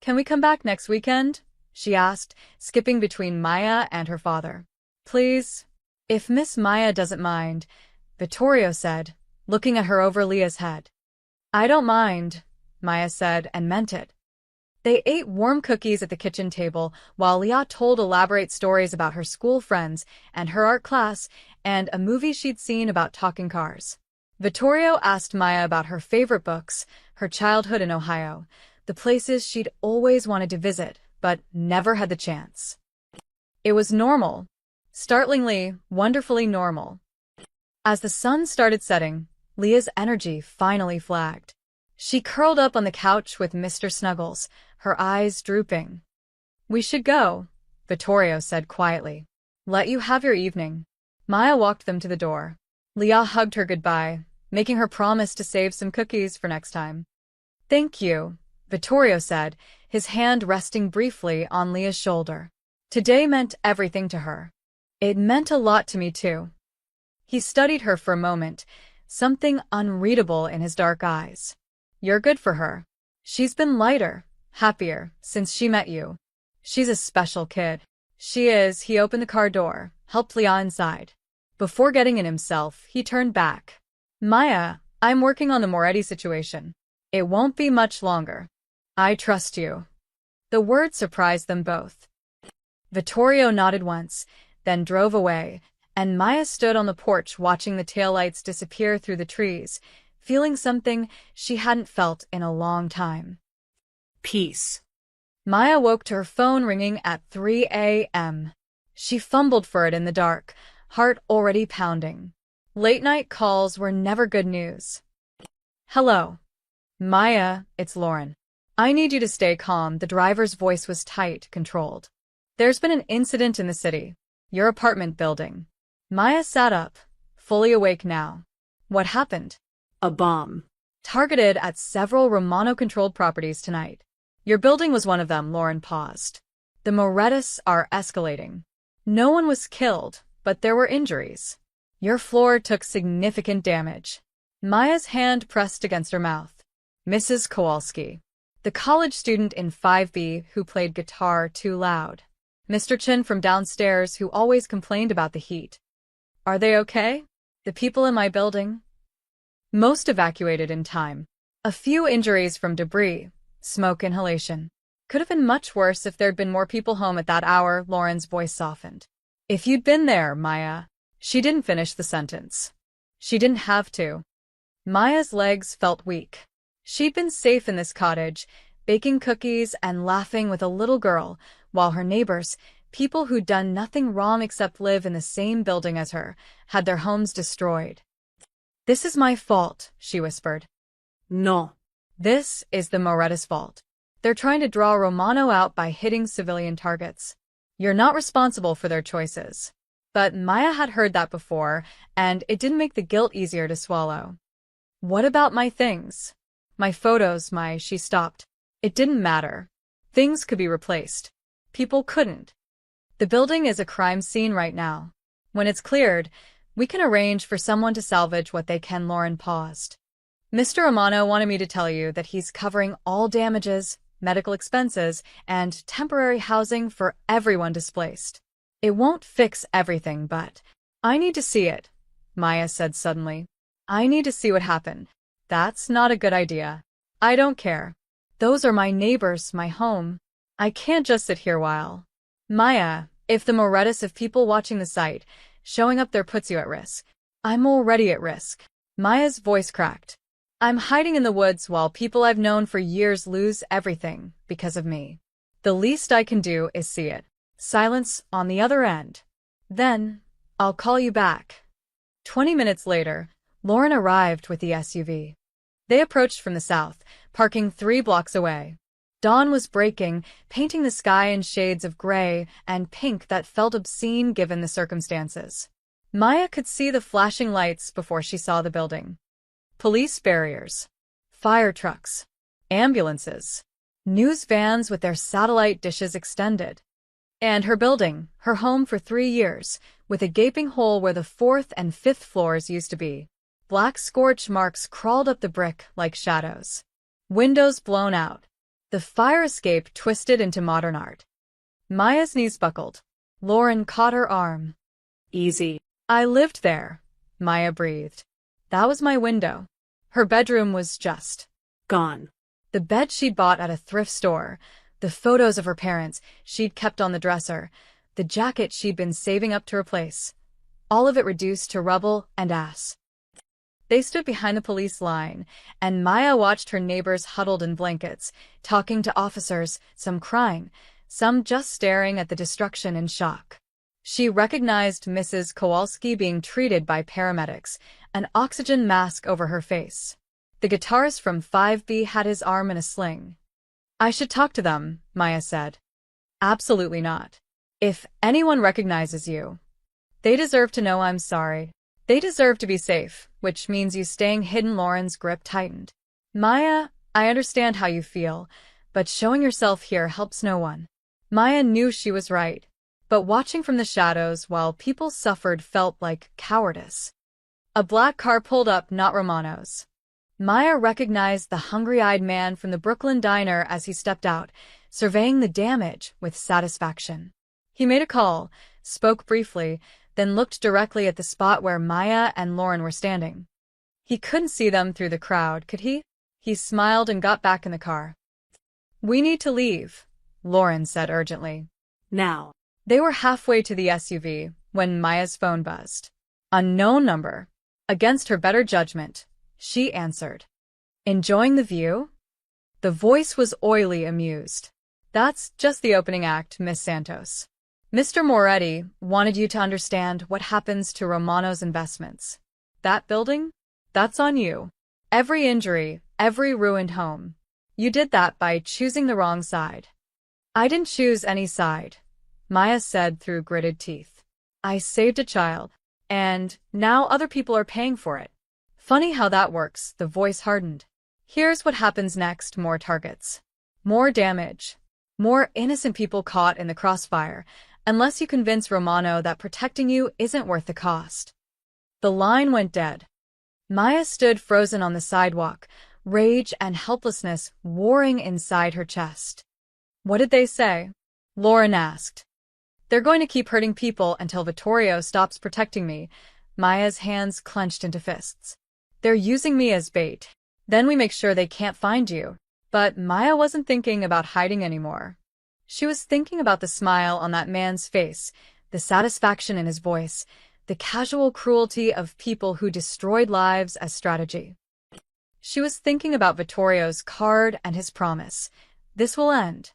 "Can we come back next weekend?" she asked, skipping between Maya and her father. "Please?" "If Miss Maya doesn't mind," Vittorio said, looking at her over Leah's head. "I don't mind," Maya said, and meant it. They ate warm cookies at the kitchen table while Leah told elaborate stories about her school friends and her art class and a movie she'd seen about talking cars. Vittorio asked Maya about her favorite books, her childhood in Ohio, the places she'd always wanted to visit but never had the chance. It was normal. Startlingly, wonderfully normal. As the sun started setting, Leah's energy finally flagged. She curled up on the couch with Mr. Snuggles, her eyes drooping. "We should go," Vittorio said quietly. "Let you have your evening." Maya walked them to the door. Leah hugged her goodbye, making her promise to save some cookies for next time. "Thank you," Vittorio said, his hand resting briefly on Leah's shoulder. Today meant everything to her. It meant a lot to me too. He studied her for a moment, something unreadable in his dark eyes. "You're good for her. She's been lighter, happier, since she met you. She's a special kid." "She is." He opened the car door, helped Leah inside. Before getting in himself, he turned back. "Maya, I'm working on the Moretti situation. It won't be much longer. I trust you." The word surprised them both. Vittorio nodded once, then drove away, and Maya stood on the porch watching the taillights disappear through the trees, feeling something she hadn't felt in a long time. Peace. Maya woke to her phone ringing at 3 a.m. She fumbled for it in the dark, heart already pounding. Late-night calls were never good news. "Hello. Maya, it's Lauren. I need you to stay calm." The driver's voice was tight, controlled. "There's been an incident in the city. Your apartment building." Maya sat up, fully awake now. "What happened?" A bomb. "Targeted at several Romano-controlled properties tonight. Your building was one of them." Lauren paused. "The Morettis are escalating. No one was killed, but there were injuries. Your floor took significant damage." Maya's hand pressed against her mouth. "Mrs. Kowalski. The college student in 5B who played guitar too loud. Mr. Chin from downstairs who always complained about the heat. Are they okay? The people in my building?" "Most evacuated in time. A few injuries from debris, smoke inhalation. Could have been much worse if there'd been more people home at that hour." Lauren's voice softened. "If you'd been there, Maya." She didn't finish the sentence. She didn't have to. Maya's legs felt weak. She'd been safe in this cottage, baking cookies and laughing with a little girl, while her neighbors, people who'd done nothing wrong except live in the same building as her, had their homes destroyed. "This is my fault," she whispered. No. "This is the Morettis' fault. They're trying to draw Romano out by hitting civilian targets. You're not responsible for their choices." But Maya had heard that before, and it didn't make the guilt easier to swallow. "What about my things? My photos, She stopped. It didn't matter. Things could be replaced. People couldn't. The building is a crime scene right now. When it's cleared, we can arrange for someone to salvage what they can." Lauren paused. "Mr. Romano wanted me to tell you that he's covering all damages, medical expenses, and temporary housing for everyone displaced. It won't fix everything, but I need to see it," Maya said suddenly. "I need to see what happened." "That's not a good idea." "I don't care. Those are my neighbors, my home. I can't just sit here while." "Maya, if the Morettis have people watching the site, showing up there puts you at risk." "I'm already at risk." Maya's voice cracked. "I'm hiding in the woods while people I've known for years lose everything because of me. The least I can do is see it." Silence on the other end. "Then, I'll call you back." 20 minutes later, Lauren arrived with the SUV. They approached from the south, parking 3 blocks away. Dawn was breaking, painting the sky in shades of gray and pink that felt obscene given the circumstances. Maya could see the flashing lights before she saw the building. Police barriers, fire trucks, ambulances, news vans with their satellite dishes extended. And her building, her home for 3 years, with a gaping hole where the 4th and 5th floors used to be. Black scorch marks crawled up the brick like shadows. Windows blown out. The fire escape twisted into modern art. Maya's knees buckled. Lauren caught her arm. Easy. I lived there, Maya breathed. That was my window. Her bedroom was just Gone. the bed she'd bought at a thrift store, the photos of her parents she'd kept on the dresser, the jacket she'd been saving up to replace. All of it reduced to rubble and ash. They stood behind the police line, and Maya watched her neighbors huddled in blankets, talking to officers, some crying, some just staring at the destruction in shock. She recognized Mrs. Kowalski being treated by paramedics, an oxygen mask over her face. The guitarist from 5B had his arm in a sling. I should talk to them, Maya said. Absolutely not. If anyone recognizes you, they deserve to know I'm sorry. They deserve to be safe, which means you staying hidden. Lauren's grip tightened. Maya, I understand how you feel, but showing yourself here helps no one. Maya knew she was right, but watching from the shadows while people suffered felt like cowardice. A black car pulled up, not Romano's. Maya recognized the hungry-eyed man from the Brooklyn diner as he stepped out, surveying the damage with satisfaction. He made a call, spoke briefly, then looked directly at the spot where Maya and Lauren were standing. He couldn't see them through the crowd, could he? He smiled and got back in the car. We need to leave, Lauren said urgently. Now. They were halfway to the SUV when Maya's phone buzzed. Unknown number. Against her better judgment, she answered. Enjoying the view? The voice was oily, amused. That's just the opening act, Miss Santos. Mr. Moretti wanted you to understand what happens to Romano's investments. That building? That's on you. Every injury, every ruined home. You did that by choosing the wrong side. I didn't choose any side, Maya said through gritted teeth. I saved a child, and now other people are paying for it. Funny how that works, the voice hardened. Here's what happens next: more targets. More damage. More innocent people caught in the crossfire, unless you convince Romano that protecting you isn't worth the cost. The line went dead. Maya stood frozen on the sidewalk, rage and helplessness warring inside her chest. What did they say? Lauren asked. They're going to keep hurting people until Vittorio stops protecting me. Maya's hands clenched into fists. They're using me as bait. Then we make sure they can't find you. But Maya wasn't thinking about hiding anymore. She was thinking about the smile on that man's face, the satisfaction in his voice, the casual cruelty of people who destroyed lives as strategy. She was thinking about Vittorio's card and his promise. This will end.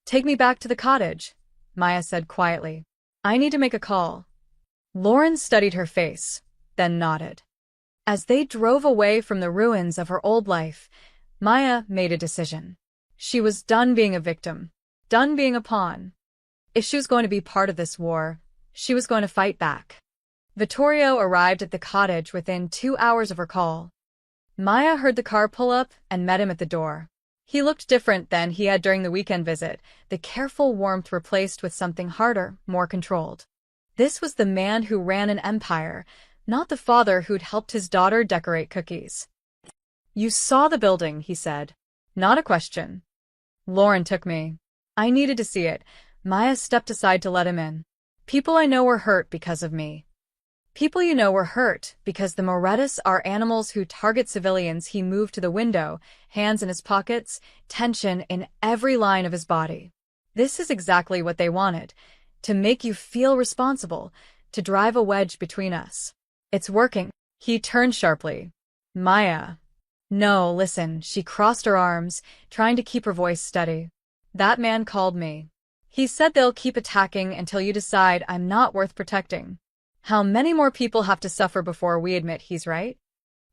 Take me back to the cottage, Maya said quietly. I need to make a call. Lauren studied her face, then nodded. As they drove away from the ruins of her old life, Maya made a decision. She was done being a victim, done being a pawn. If she was going to be part of this war, she was going to fight back. Vittorio arrived at the cottage within 2 hours of her call. Maya heard the car pull up and met him at the door. He looked different than he had during the weekend visit, the careful warmth replaced with something harder, more controlled. This was the man who ran an empire, not the father who'd helped his daughter decorate cookies. You saw the building, he said. Not a question. Lauren took me. I needed to see it. Maya stepped aside to let him in. People I know were hurt because of me. People you know were hurt because the Morettis are animals who target civilians. He moved to the window, hands in his pockets, tension in every line of his body. This is exactly what they wanted, to make you feel responsible, to drive a wedge between us. It's working. He turned sharply. Maya. No, listen, she crossed her arms, trying to keep her voice steady. That man called me. He said they'll keep attacking until you decide I'm not worth protecting. How many more people have to suffer before we admit he's right?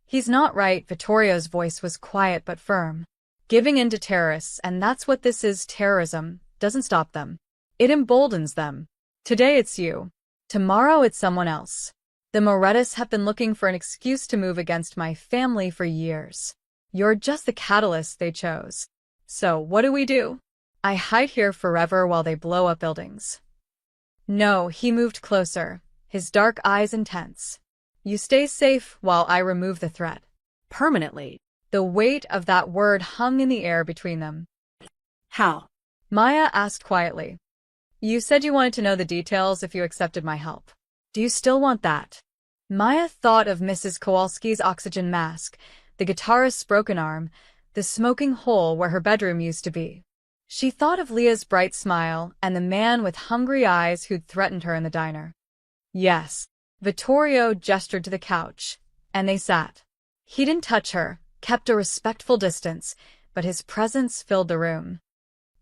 He's not right. Vittorio's voice was quiet but firm. Giving in to terrorists, and that's what this is. Terrorism doesn't stop them. It emboldens them. Today it's you. Tomorrow it's someone else. The Morettas have been looking for an excuse to move against my family for years. You're just the catalyst they chose. So, what do? I hide here forever while they blow up buildings. No, he moved closer, his dark eyes intense. You stay safe while I remove the threat. Permanently. The weight of that word hung in the air between them. How? Maya asked quietly. You said you wanted to know the details if you accepted my help. Do you still want that? Maya thought of Mrs. Kowalski's oxygen mask, the guitarist's broken arm, the smoking hole where her bedroom used to be. She thought of Leah's bright smile and the man with hungry eyes who'd threatened her in the diner. Yes. Vittorio gestured to the couch, and they sat. He didn't touch her, kept a respectful distance, but his presence filled the room.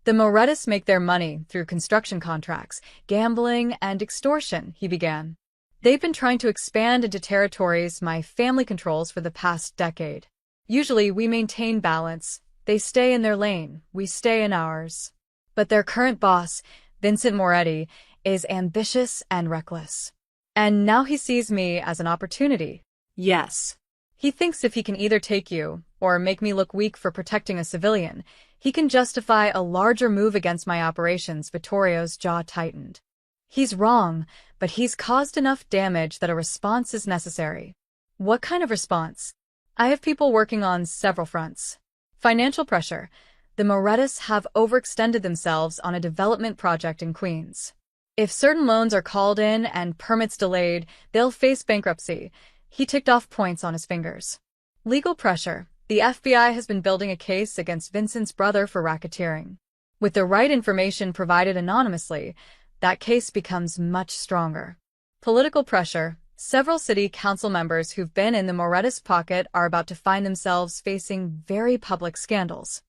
The Morettas make their money through construction contracts, gambling, and extortion, he began. They've been trying to expand into territories my family controls for the past decade. Usually we maintain balance. They stay in their lane, we stay in ours. But their current boss, Vincent Moretti, is ambitious and reckless. And now he sees me as an opportunity. Yes. He thinks if he can either take you, or make me look weak for protecting a civilian, he can justify a larger move against my operations. Vittorio's jaw tightened. He's wrong, but he's caused enough damage that a response is necessary. What kind of response? I have people working on several fronts. Financial pressure. The Morettas have overextended themselves on a development project in Queens. If certain loans are called in and permits delayed, they'll face bankruptcy. He ticked off points on his fingers. Legal pressure. The FBI has been building a case against Vincent's brother for racketeering. With the right information provided anonymously, that case becomes much stronger. Political pressure. Several city council members who've been in the Morettas' pocket are about to find themselves facing very public scandals.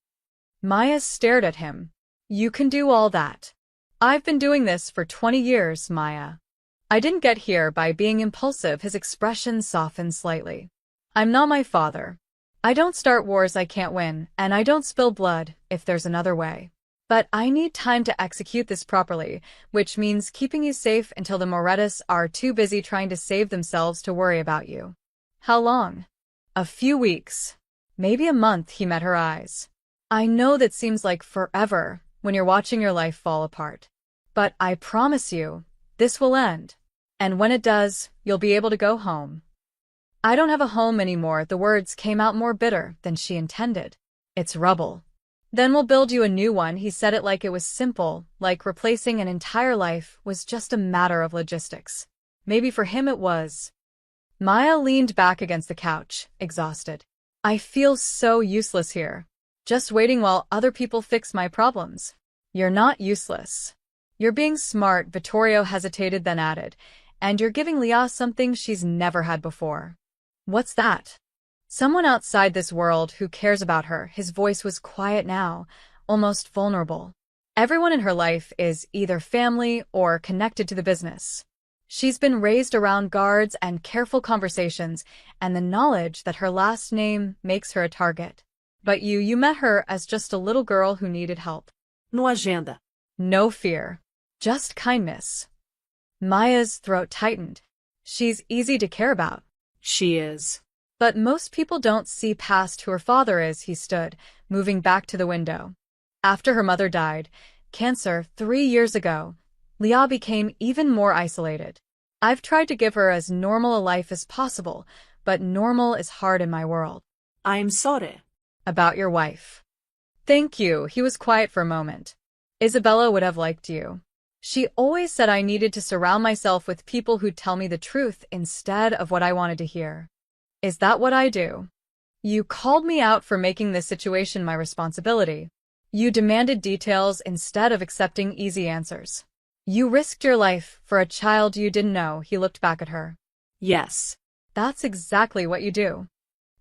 Maya stared at him. You can do all that. I've been doing this for 20 years, Maya. I didn't get here by being impulsive. His expression softened slightly. I'm not my father. I don't start wars I can't win, and I don't spill blood if there's another way. But I need time to execute this properly, which means keeping you safe until the Morettas are too busy trying to save themselves to worry about you. How long? A few weeks. Maybe a month. He met her eyes. I know that seems like forever when you're watching your life fall apart. But I promise you, this will end. And when it does, you'll be able to go home. I don't have a home anymore. The words came out more bitter than she intended. It's rubble. Then we'll build you a new one. He said it like it was simple, like replacing an entire life was just a matter of logistics. Maybe for him it was. Maya leaned back against the couch, exhausted. I feel so useless here. Just waiting while other people fix my problems. You're not useless. You're being smart. Vittorio hesitated, then added. And you're giving Leah something she's never had before. What's that? Someone outside this world who cares about her. His voice was quiet now, almost vulnerable. Everyone in her life is either family or connected to the business. She's been raised around guards and careful conversations, and the knowledge that her last name makes her a target. But you met her as just a little girl who needed help. No agenda. No fear. Just kindness. Maya's throat tightened. She's easy to care about. She is. But most people don't see past who her father is. He stood, moving back to the window. After her mother died, cancer 3 years ago, Leah became even more isolated. I've tried to give her as normal a life as possible, but normal is hard in my world. I'm sorry. About your wife. Thank you. He was quiet for a moment. Isabella would have liked you. She always said I needed to surround myself with people who'd tell me the truth instead of what I wanted to hear. Is that what I do? You called me out for making this situation my responsibility. You demanded details instead of accepting easy answers. You risked your life for a child you didn't know. He looked back at her. Yes. That's exactly what you do.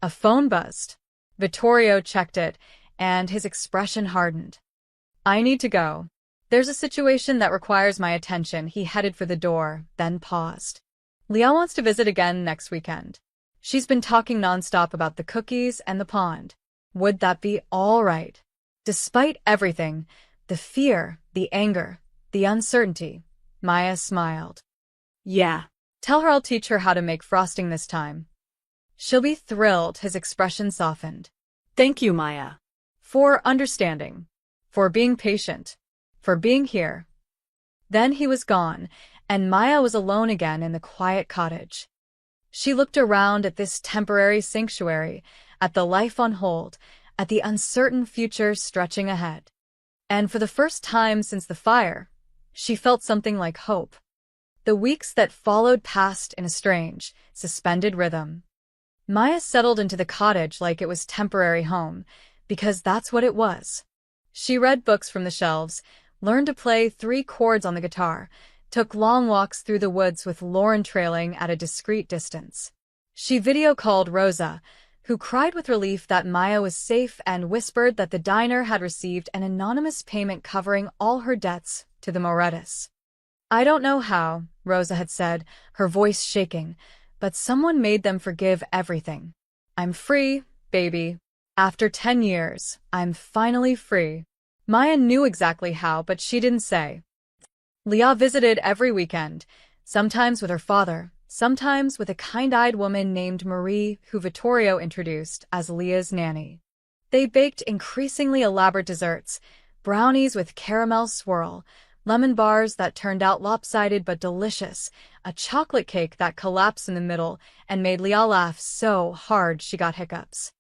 A phone buzzed. Vittorio checked it, and his expression hardened. I need to go. There's a situation that requires my attention. He headed for the door, then paused. Leah wants to visit again next weekend. She's been talking nonstop about the cookies and the pond. Would that be all right? Despite everything, the fear, the anger, the uncertainty, Maya smiled. Yeah. Tell her I'll teach her how to make frosting this time. She'll be thrilled. His expression softened. Thank you, Maya. For understanding. For being patient. For being here. Then he was gone, and Maya was alone again in the quiet cottage. She looked around at this temporary sanctuary, at the life on hold, at the uncertain future stretching ahead. And for the first time since the fire, she felt something like hope. The weeks that followed passed in a strange, suspended rhythm. Maya settled into the cottage like it was temporary home, because that's what it was. She read books from the shelves, learned to play 3 chords on the guitar, took long walks through the woods with Lauren trailing at a discreet distance. She video-called Rosa, who cried with relief that Maya was safe and whispered that the diner had received an anonymous payment covering all her debts to the Morettas. I don't know how, Rosa had said, her voice shaking, but someone made them forgive everything. I'm free, baby. After 10 years, I'm finally free. Maya knew exactly how, but she didn't say. Leah visited every weekend, sometimes with her father, sometimes with a kind-eyed woman named Marie, who Vittorio introduced as Leah's nanny. They baked increasingly elaborate desserts, brownies with caramel swirl, lemon bars that turned out lopsided but delicious, a chocolate cake that collapsed in the middle and made Leah laugh so hard she got hiccups.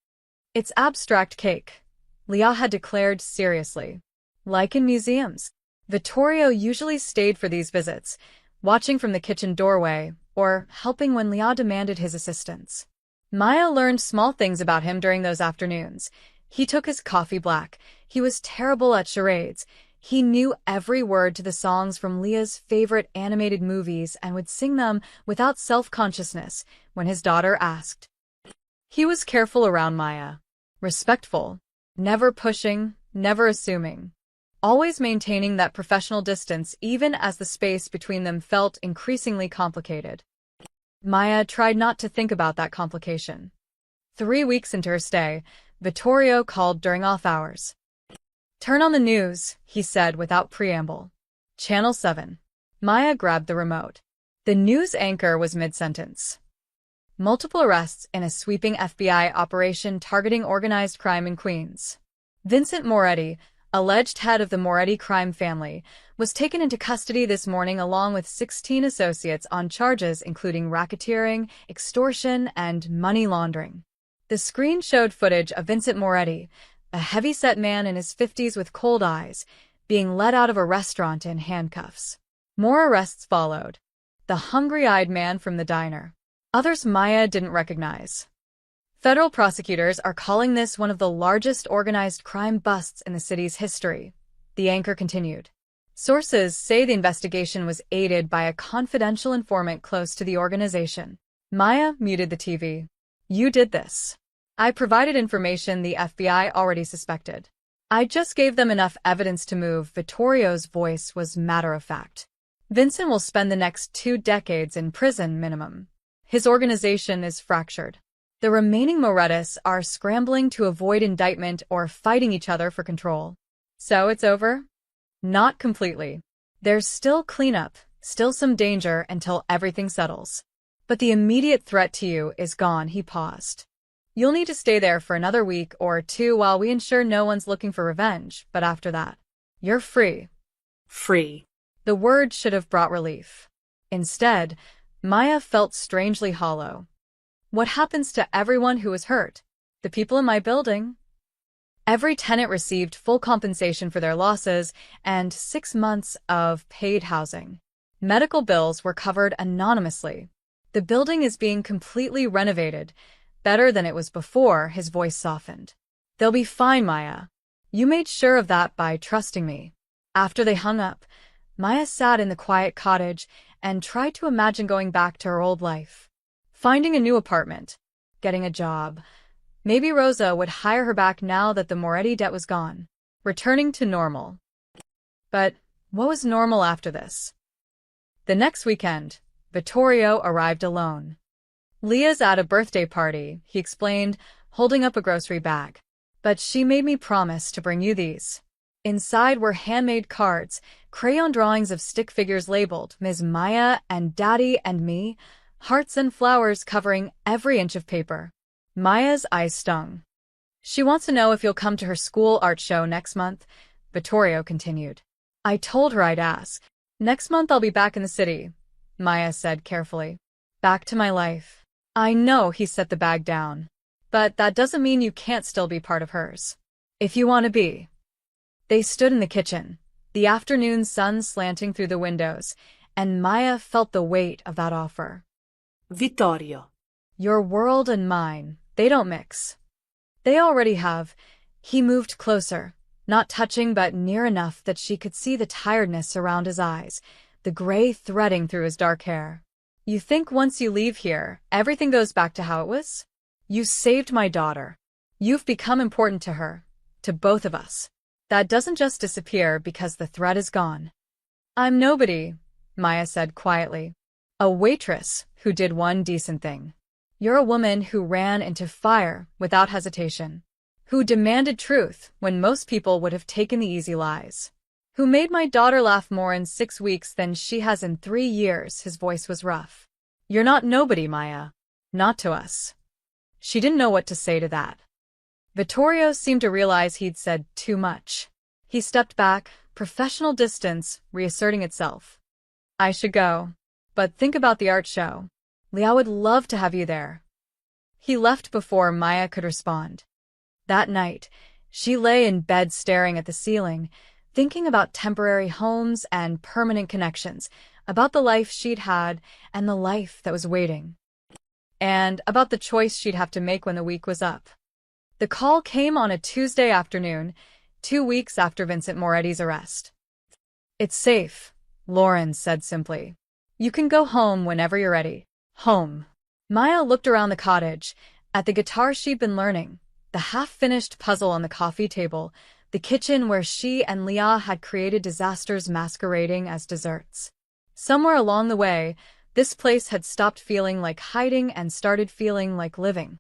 It's abstract cake, Leah had declared seriously. Like in museums. Vittorio usually stayed for these visits, watching from the kitchen doorway, or helping when Leah demanded his assistance. Maya learned small things about him during those afternoons. He took his coffee black. He was terrible at charades. He knew every word to the songs from Leah's favorite animated movies and would sing them without self-consciousness when his daughter asked. He was careful around Maya. Respectful. Never pushing, never assuming. Always maintaining that professional distance even as the space between them felt increasingly complicated. Maya tried not to think about that complication. 3 weeks into her stay, Vittorio called during off hours. Turn on the news, he said without preamble. Channel 7. Maya grabbed the remote. The news anchor was mid-sentence. Multiple arrests in a sweeping FBI operation targeting organized crime in Queens. Vincent Moretti, alleged head of the Moretti crime family, was taken into custody this morning along with 16 associates on charges including racketeering, extortion, and money laundering. The screen showed footage of Vincent Moretti, a heavy-set man in his 50s with cold eyes, being led out of a restaurant in handcuffs. More arrests followed. The hungry-eyed man from the diner. Others Maya didn't recognize. Federal prosecutors are calling this one of the largest organized crime busts in the city's history, the anchor continued. Sources say the investigation was aided by a confidential informant close to the organization. Maya muted the TV. You did this. I provided information the FBI already suspected. I just gave them enough evidence to move. Vittorio's voice was matter-of-fact. Vincent will spend the next 2 decades in prison minimum. His organization is fractured. The remaining Morettas are scrambling to avoid indictment or fighting each other for control. So it's over? Not completely. There's still cleanup, still some danger until everything settles. But the immediate threat to you is gone. He paused. You'll need to stay there for another week or 2 while we ensure no one's looking for revenge, but after that, you're free. Free. The word should have brought relief. Instead, Maya felt strangely hollow. What happens to everyone who was hurt? The people in my building? Every tenant received full compensation for their losses and 6 months of paid housing. Medical bills were covered anonymously. The building is being completely renovated, better than it was before. His voice softened. They'll be fine, Maya. You made sure of that by trusting me. After they hung up, Maya sat in the quiet cottage and tried to imagine going back to her old life. Finding a new apartment, getting a job. Maybe Rosa would hire her back now that the Moretti debt was gone. Returning to normal. But what was normal after this? The next weekend, Vittorio arrived alone. Leah's at a birthday party, he explained, holding up a grocery bag. But she made me promise to bring you these. Inside were handmade cards, crayon drawings of stick figures labeled Ms. Maya and Daddy and me, hearts and flowers covering every inch of paper. Maya's eyes stung. She wants to know if you'll come to her school art show next month, Vittorio continued. I told her I'd ask. Next month I'll be back in the city, Maya said carefully. Back to my life. I know, he set the bag down. But that doesn't mean you can't still be part of hers. If you want to be. They stood in the kitchen, the afternoon sun slanting through the windows, and Maya felt the weight of that offer. Vittorio. Your world and mine, they don't mix. They already have. He moved closer, not touching but near enough that she could see the tiredness around his eyes, the gray threading through his dark hair. You think once you leave here, everything goes back to how it was? You saved my daughter. You've become important to her, to both of us. That doesn't just disappear because the threat is gone. I'm nobody, Maya said quietly. A waitress who did one decent thing. You're a woman who ran into fire without hesitation, who demanded truth when most people would have taken the easy lies, who made my daughter laugh more in 6 weeks than she has in 3 years. His voice was rough. You're not nobody, Maya. Not to us. She didn't know what to say to that. Vittorio seemed to realize he'd said too much. He stepped back, professional distance reasserting itself. I should go. But think about the art show. Leah would love to have you there. He left before Maya could respond. That night, she lay in bed staring at the ceiling, thinking about temporary homes and permanent connections, about the life she'd had and the life that was waiting, and about the choice she'd have to make when the week was up. The call came on a Tuesday afternoon, 2 weeks after Vincent Moretti's arrest. It's safe, Lauren said simply. You can go home whenever you're ready. Home. Maya looked around the cottage, at the guitar she'd been learning, the half-finished puzzle on the coffee table, the kitchen where she and Leah had created disasters masquerading as desserts. Somewhere along the way, this place had stopped feeling like hiding and started feeling like living.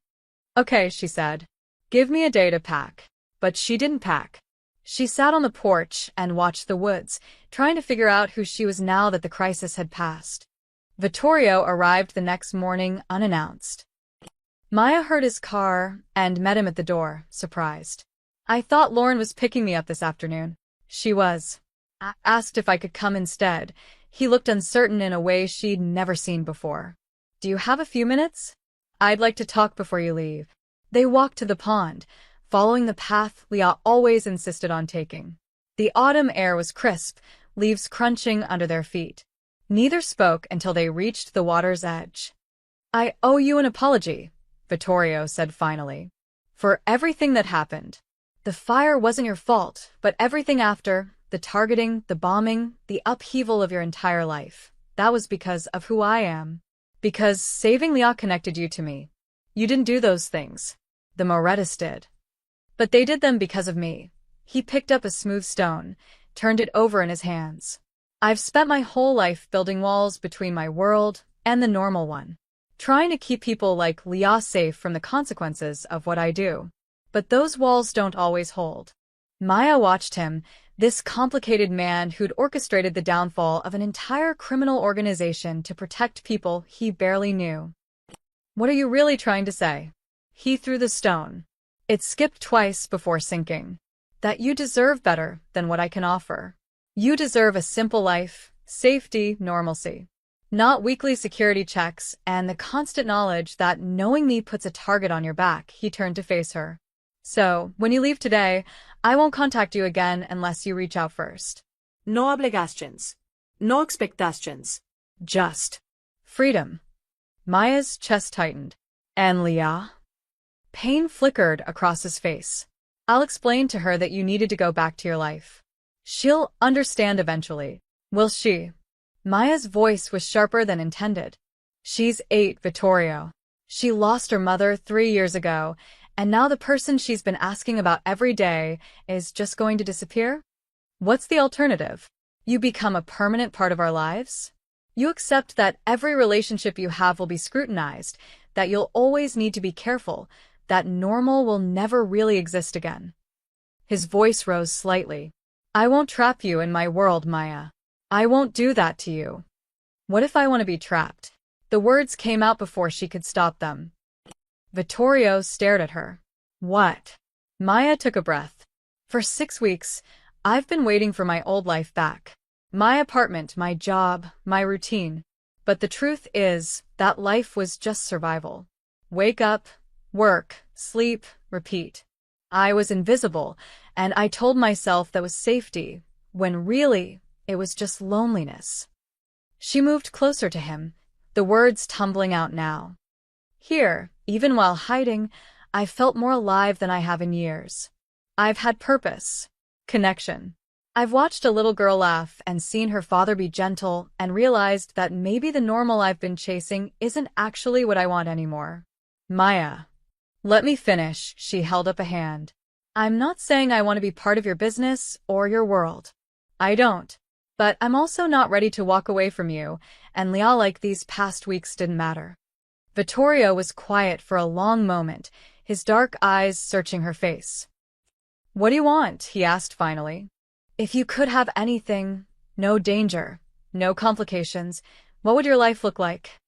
Okay, she said. Give me a day to pack. But she didn't pack. She sat on the porch and watched the woods, trying to figure out who she was now that the crisis had passed. Vittorio arrived the next morning unannounced. Maya heard his car and met him at the door, surprised. I thought Lauren was picking me up this afternoon. She was. I asked if I could come instead. He looked uncertain in a way she'd never seen before. Do you have a few minutes? I'd like to talk before you leave. They walked to the pond, following the path Leah always insisted on taking. The autumn air was crisp, leaves crunching under their feet. Neither spoke until they reached the water's edge. I owe you an apology, Vittorio said finally, for everything that happened. The fire wasn't your fault, but everything after, the targeting, the bombing, the upheaval of your entire life, that was because of who I am. Because saving Leah connected you to me. You didn't do those things. The Morettis did. But they did them because of me. He picked up a smooth stone, turned it over in his hands. I've spent my whole life building walls between my world and the normal one, trying to keep people like Leah safe from the consequences of what I do. But those walls don't always hold. Maya watched him, this complicated man who'd orchestrated the downfall of an entire criminal organization to protect people he barely knew. What are you really trying to say? He threw the stone. It skipped twice before sinking. That you deserve better than what I can offer. You deserve a simple life, safety, normalcy. Not weekly security checks and the constant knowledge that knowing me puts a target on your back. He turned to face her. So, when you leave today, I won't contact you again unless you reach out first. No obligations. No expectations. Just freedom. Maya's chest tightened. And Leah? Pain flickered across his face. I'll explain to her that you needed to go back to your life. She'll understand eventually. Will she? Maya's voice was sharper than intended. She's 8, Vittorio. She lost her mother 3 years ago, and now the person she's been asking about every day is just going to disappear? What's the alternative? You become a permanent part of our lives? You accept that every relationship you have will be scrutinized, that you'll always need to be careful, that normal will never really exist again. His voice rose slightly. I won't trap you in my world, Maya. I won't do that to you. What if I want to be trapped? The words came out before she could stop them. Vittorio stared at her. What? Maya took a breath. For 6 weeks, I've been waiting for my old life back. My apartment, my job, my routine. But the truth is, that life was just survival. Wake up, work, sleep, repeat. I was invisible, and I told myself that was safety, when really, it was just loneliness. She moved closer to him, the words tumbling out now. Here, even while hiding, I felt more alive than I have in years. I've had purpose, connection. I've watched a little girl laugh and seen her father be gentle and realized that maybe the normal I've been chasing isn't actually what I want anymore. Maya. Let me finish, she held up a hand. I'm not saying I want to be part of your business or your world. I don't. But I'm also not ready to walk away from you, and Leal like these past weeks didn't matter. Vittorio was quiet for a long moment, his dark eyes searching her face. What do you want? He asked finally. If you could have anything, no danger, no complications, what would your life look like?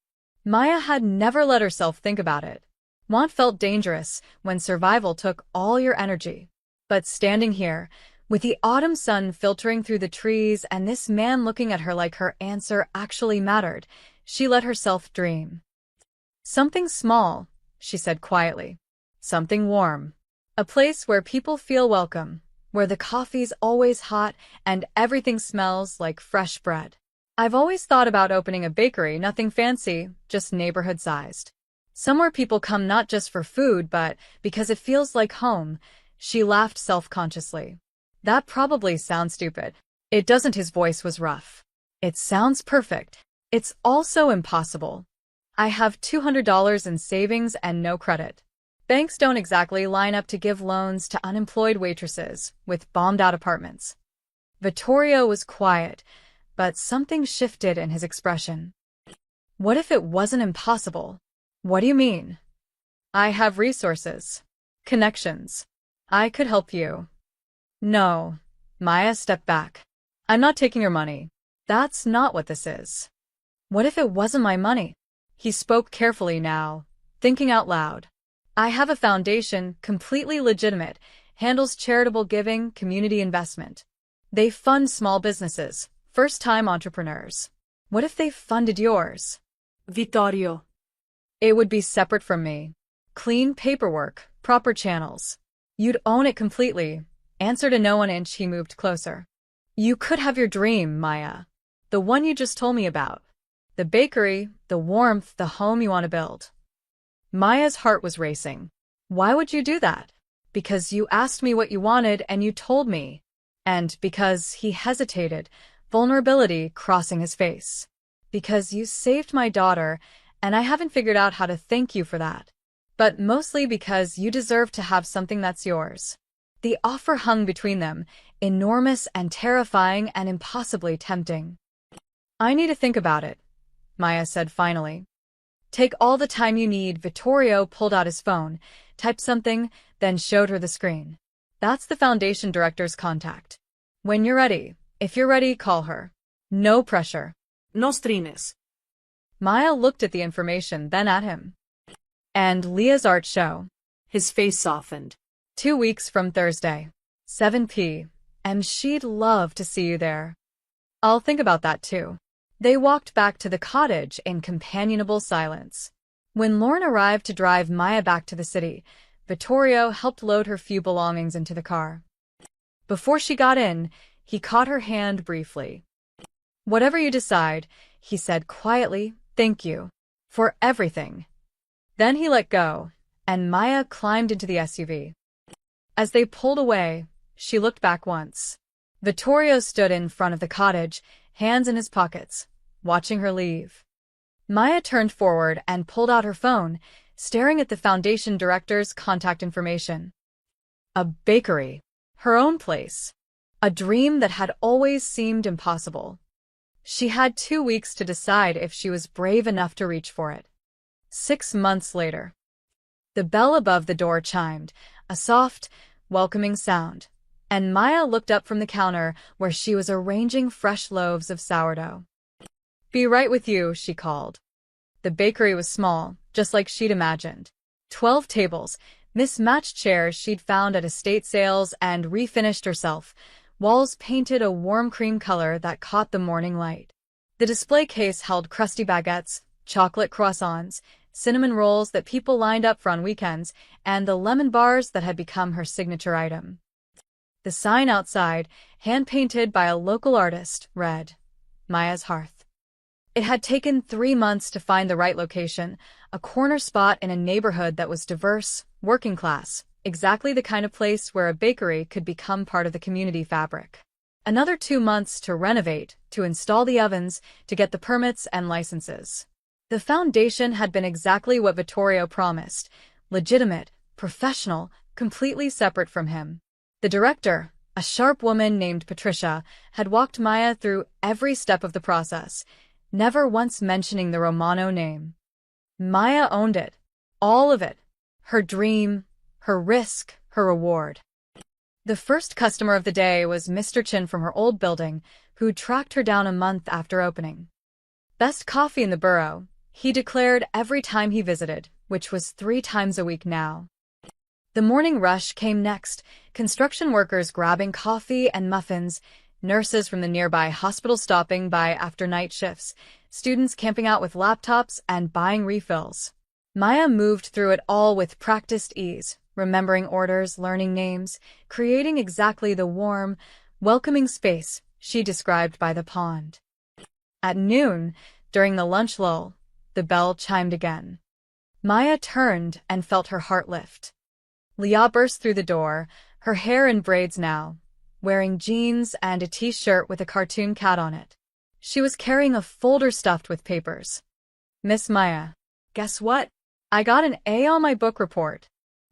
Maya had never let herself think about it. Want felt dangerous when survival took all your energy. But standing here, with the autumn sun filtering through the trees and this man looking at her like her answer actually mattered, she let herself dream. Something small, she said quietly. Something warm. A place where people feel welcome, where the coffee's always hot and everything smells like fresh bread. I've always thought about opening a bakery, nothing fancy, just neighborhood-sized. Somewhere people come not just for food, but because it feels like home. She laughed self-consciously. That probably sounds stupid. It doesn't. His voice was rough. It sounds perfect. It's also impossible. I have $200 in savings and no credit. Banks don't exactly line up to give loans to unemployed waitresses with bombed-out apartments. Vittorio was quiet, but something shifted in his expression. What if it wasn't impossible? What do you mean? I have resources. Connections. I could help you. No. Maya stepped back. I'm not taking your money. That's not what this is. What if it wasn't my money? He spoke carefully now, thinking out loud. I have a foundation, completely legitimate, handles charitable giving, community investment. They fund small businesses, first-time entrepreneurs. What if they funded yours? Vittorio. It would be separate from me. Clean paperwork, proper channels. You'd own it completely. Answered a no. 1 inch. He moved closer. You could have your dream, Maya. The one you just told me about. The bakery, the warmth, the home you want to build. Maya's heart was racing. Why would you do that? Because you asked me what you wanted and you told me. And because he hesitated, vulnerability crossing his face. Because you saved my daughter, and I haven't figured out how to thank you for that. But mostly because you deserve to have something that's yours. The offer hung between them, enormous and terrifying and impossibly tempting. I need to think about it, Maya said finally. Take all the time you need. Vittorio pulled out his phone, typed something, then showed her the screen. That's the foundation director's contact. When you're ready, if you're ready, call her. No pressure. No strines. Maya looked at the information, then at him. And Leah's art show. His face softened. 2 weeks from Thursday. 7 p.m. She'd love to see you there. I'll think about that too. They walked back to the cottage in companionable silence. When Lauren arrived to drive Maya back to the city, Vittorio helped load her few belongings into the car. Before she got in, he caught her hand briefly. Whatever you decide, he said quietly, thank you. For everything. Then he let go, and Maya climbed into the SUV. As they pulled away, she looked back once. Vittorio stood in front of the cottage, hands in his pockets, watching her leave. Maya turned forward and pulled out her phone, staring at the foundation director's contact information. A bakery. Her own place. A dream that had always seemed impossible. She had 2 weeks to decide if she was brave enough to reach for it. 6 months later. The bell above the door chimed, a soft, welcoming sound. and Maya looked up from the counter where she was arranging fresh loaves of sourdough. "Be right with you," she called. The bakery was small, just like she'd imagined. 12 tables, mismatched chairs she'd found at estate sales and refinished herself, walls painted a warm cream color that caught the morning light. The display case held crusty baguettes, chocolate croissants, cinnamon rolls that people lined up for on weekends, and the lemon bars that had become her signature item. The sign outside, hand-painted by a local artist, read, "Maya's Hearth." It had taken 3 months to find the right location, a corner spot in a neighborhood that was diverse, working class, exactly the kind of place where a bakery could become part of the community fabric. Another 2 months to renovate, to install the ovens, to get the permits and licenses. The foundation had been exactly what Vittorio promised, legitimate, professional, completely separate from him. The director, a sharp woman named Patricia, had walked Maya through every step of the process, never once mentioning the Romano name. Maya owned it, all of it, her dream, her risk, her reward. The first customer of the day was Mr. Chin from her old building, who tracked her down a month after opening. Best coffee in the borough, he declared every time he visited, which was 3 times a week now. The morning rush came next, construction workers grabbing coffee and muffins, nurses from the nearby hospital stopping by after night shifts, students camping out with laptops and buying refills. Maya moved through it all with practiced ease, remembering orders, learning names, creating exactly the warm, welcoming space she described by the pond. At noon, during the lunch lull, the bell chimed again. Maya turned and felt her heart lift. Leah burst through the door, her hair in braids now, wearing jeans and a t-shirt with a cartoon cat on it. She was carrying a folder stuffed with papers. "Miss Maya, guess what? I got an A on my book report.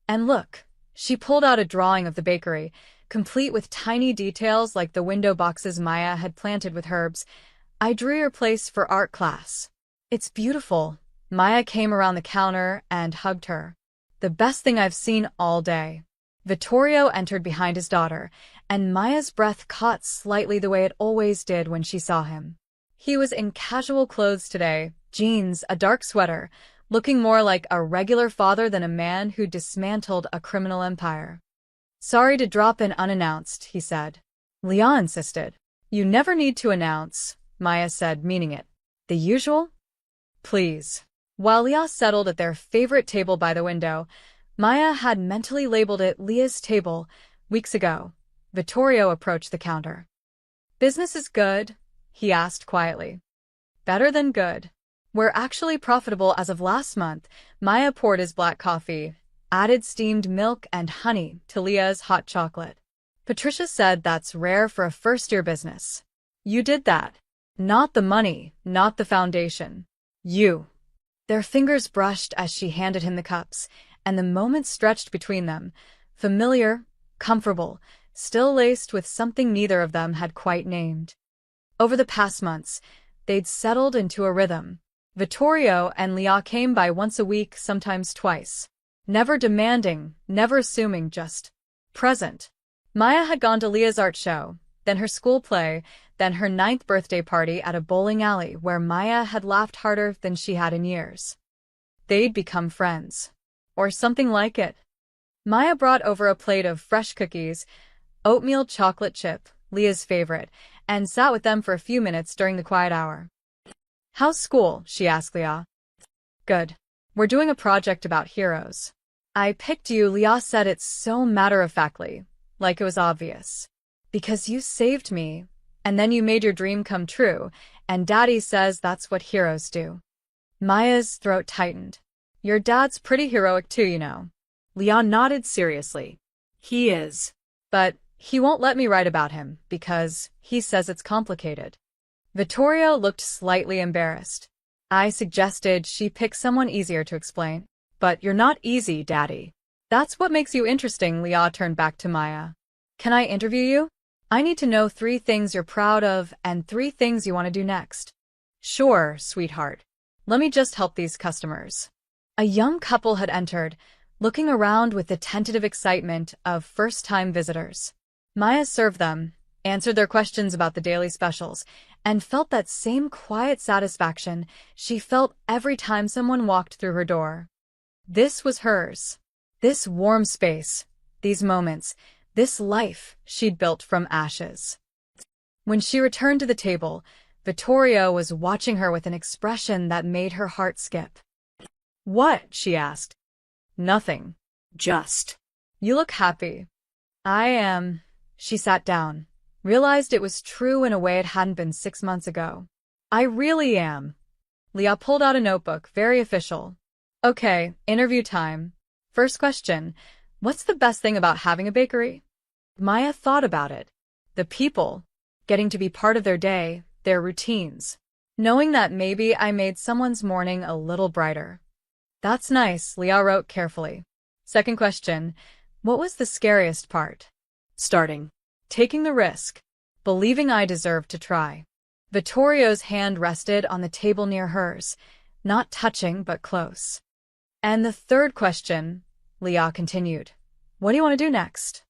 And look," she pulled out a drawing of the bakery, complete with tiny details like the window boxes Maya had planted with herbs. "I drew your place for art class. It's beautiful." Maya came around the counter and hugged her. "The best thing I've seen all day." Vittorio entered behind his daughter, and Maya's breath caught slightly the way it always did when she saw him. He was in casual clothes today, jeans, a dark sweater, looking more like a regular father than a man who dismantled a criminal empire. "Sorry to drop in unannounced," he said. Leah insisted. "You never need to announce," Maya said, meaning it. "The usual? Please." While Leah settled at their favorite table by the window, Maya had mentally labeled it Leah's table. Weeks ago, Vittorio approached the counter. "Business is good?" he asked quietly. "Better than good. We're actually profitable as of last month." Maya poured his black coffee, added steamed milk and honey to Leah's hot chocolate. "Patricia said that's rare for a first-year business. You did that. Not the money, not the foundation. You." Their fingers brushed as she handed him the cups, and the moment stretched between them, familiar, comfortable, still laced with something neither of them had quite named. Over the past months, they'd settled into a rhythm. Vittorio and Leah came by once a week, sometimes twice. Never demanding, never assuming, just present. Maya had gone to Leah's art show, then her school play, then her 9th birthday party at a bowling alley where Maya had laughed harder than she had in years. They'd become friends. Or something like it. Maya brought over a plate of fresh cookies, oatmeal chocolate chip, Leah's favorite, and sat with them for a few minutes during the quiet hour. "How's school?" she asked Leah. "Good. We're doing a project about heroes." "I picked you," Leah said it so matter-of-factly, like it was obvious. "Because you saved me, and then you made your dream come true, and Daddy says that's what heroes do." Maya's throat tightened. "Your dad's pretty heroic too, you know." Leah nodded seriously. "He is. But he won't let me write about him, because he says it's complicated." Vittorio looked slightly embarrassed. "I suggested she pick someone easier to explain." "But you're not easy, Daddy." "That's what makes you interesting." Leah turned back to Maya. "Can I interview you? I need to know 3 things you're proud of and 3 things you want to do next." "Sure, sweetheart. Let me just help these customers." A young couple had entered, looking around with the tentative excitement of first-time visitors. Maya served them, answered their questions about the daily specials, and felt that same quiet satisfaction she felt every time someone walked through her door. This was hers. This warm space, these moments, this life she'd built from ashes. When she returned to the table, Vittorio was watching her with an expression that made her heart skip. "What?" she asked. "Nothing. Just. You look happy." "I am." She sat down, realized it was true in a way it hadn't been 6 months ago. "I really am." Leah pulled out a notebook, very official. "Okay, interview time. First question, what's the best thing about having a bakery?" Maya thought about it. The people, getting to be part of their day, their routines. Knowing that maybe I made someone's morning a little brighter. "That's nice," Leah wrote carefully. Second question, what was the scariest part? Starting. Taking the risk. Believing I deserved to try. Vittorio's hand rested on the table near hers, not touching but close. "And the third question," Leah continued, "what do you want to do next?"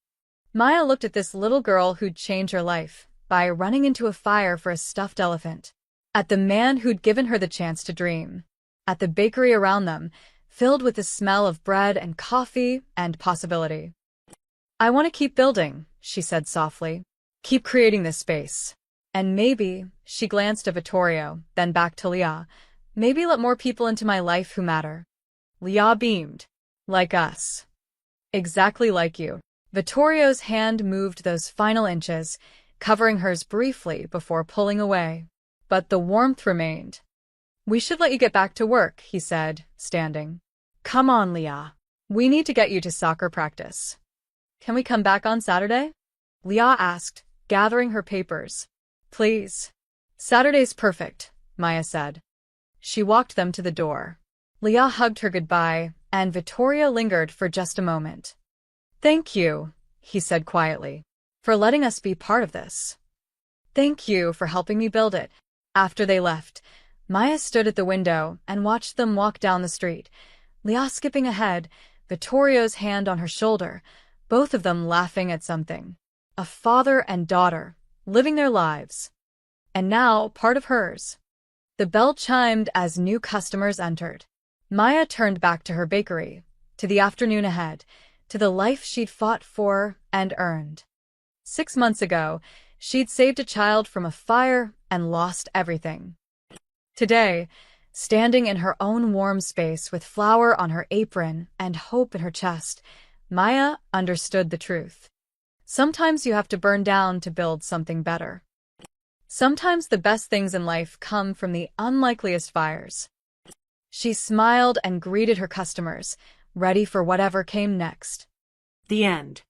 Maya looked at this little girl who'd changed her life by running into a fire for a stuffed elephant, at the man who'd given her the chance to dream, at the bakery around them, filled with the smell of bread and coffee and possibility. "I want to keep building," she said softly. "Keep creating this space. And maybe," she glanced at Vittorio, then back to Leah, "maybe let more people into my life who matter." Leah beamed. "Like us." "Exactly like you." Vittorio's hand moved those final inches, covering hers briefly before pulling away. But the warmth remained. "We should let you get back to work," he said, standing. "Come on, Leah. We need to get you to soccer practice." "Can we come back on Saturday?" Leah asked, gathering her papers. "Please." "Saturday's perfect," Maya said. She walked them to the door. Leah hugged her goodbye, and Vittorio lingered for just a moment. "Thank you," he said quietly, "for letting us be part of this. Thank you for helping me build it." After they left, Maya stood at the window and watched them walk down the street, Leah skipping ahead, Vittorio's hand on her shoulder, both of them laughing at something. A father and daughter, living their lives. And now, part of hers. The bell chimed as new customers entered. Maya turned back to her bakery, to the afternoon ahead, to the life she'd fought for and earned. 6 months ago, she'd saved a child from a fire and lost everything. Today, standing in her own warm space with flour on her apron and hope in her chest, Maya understood the truth. Sometimes you have to burn down to build something better. Sometimes the best things in life come from the unlikeliest fires. She smiled and greeted her customers, ready for whatever came next. The end.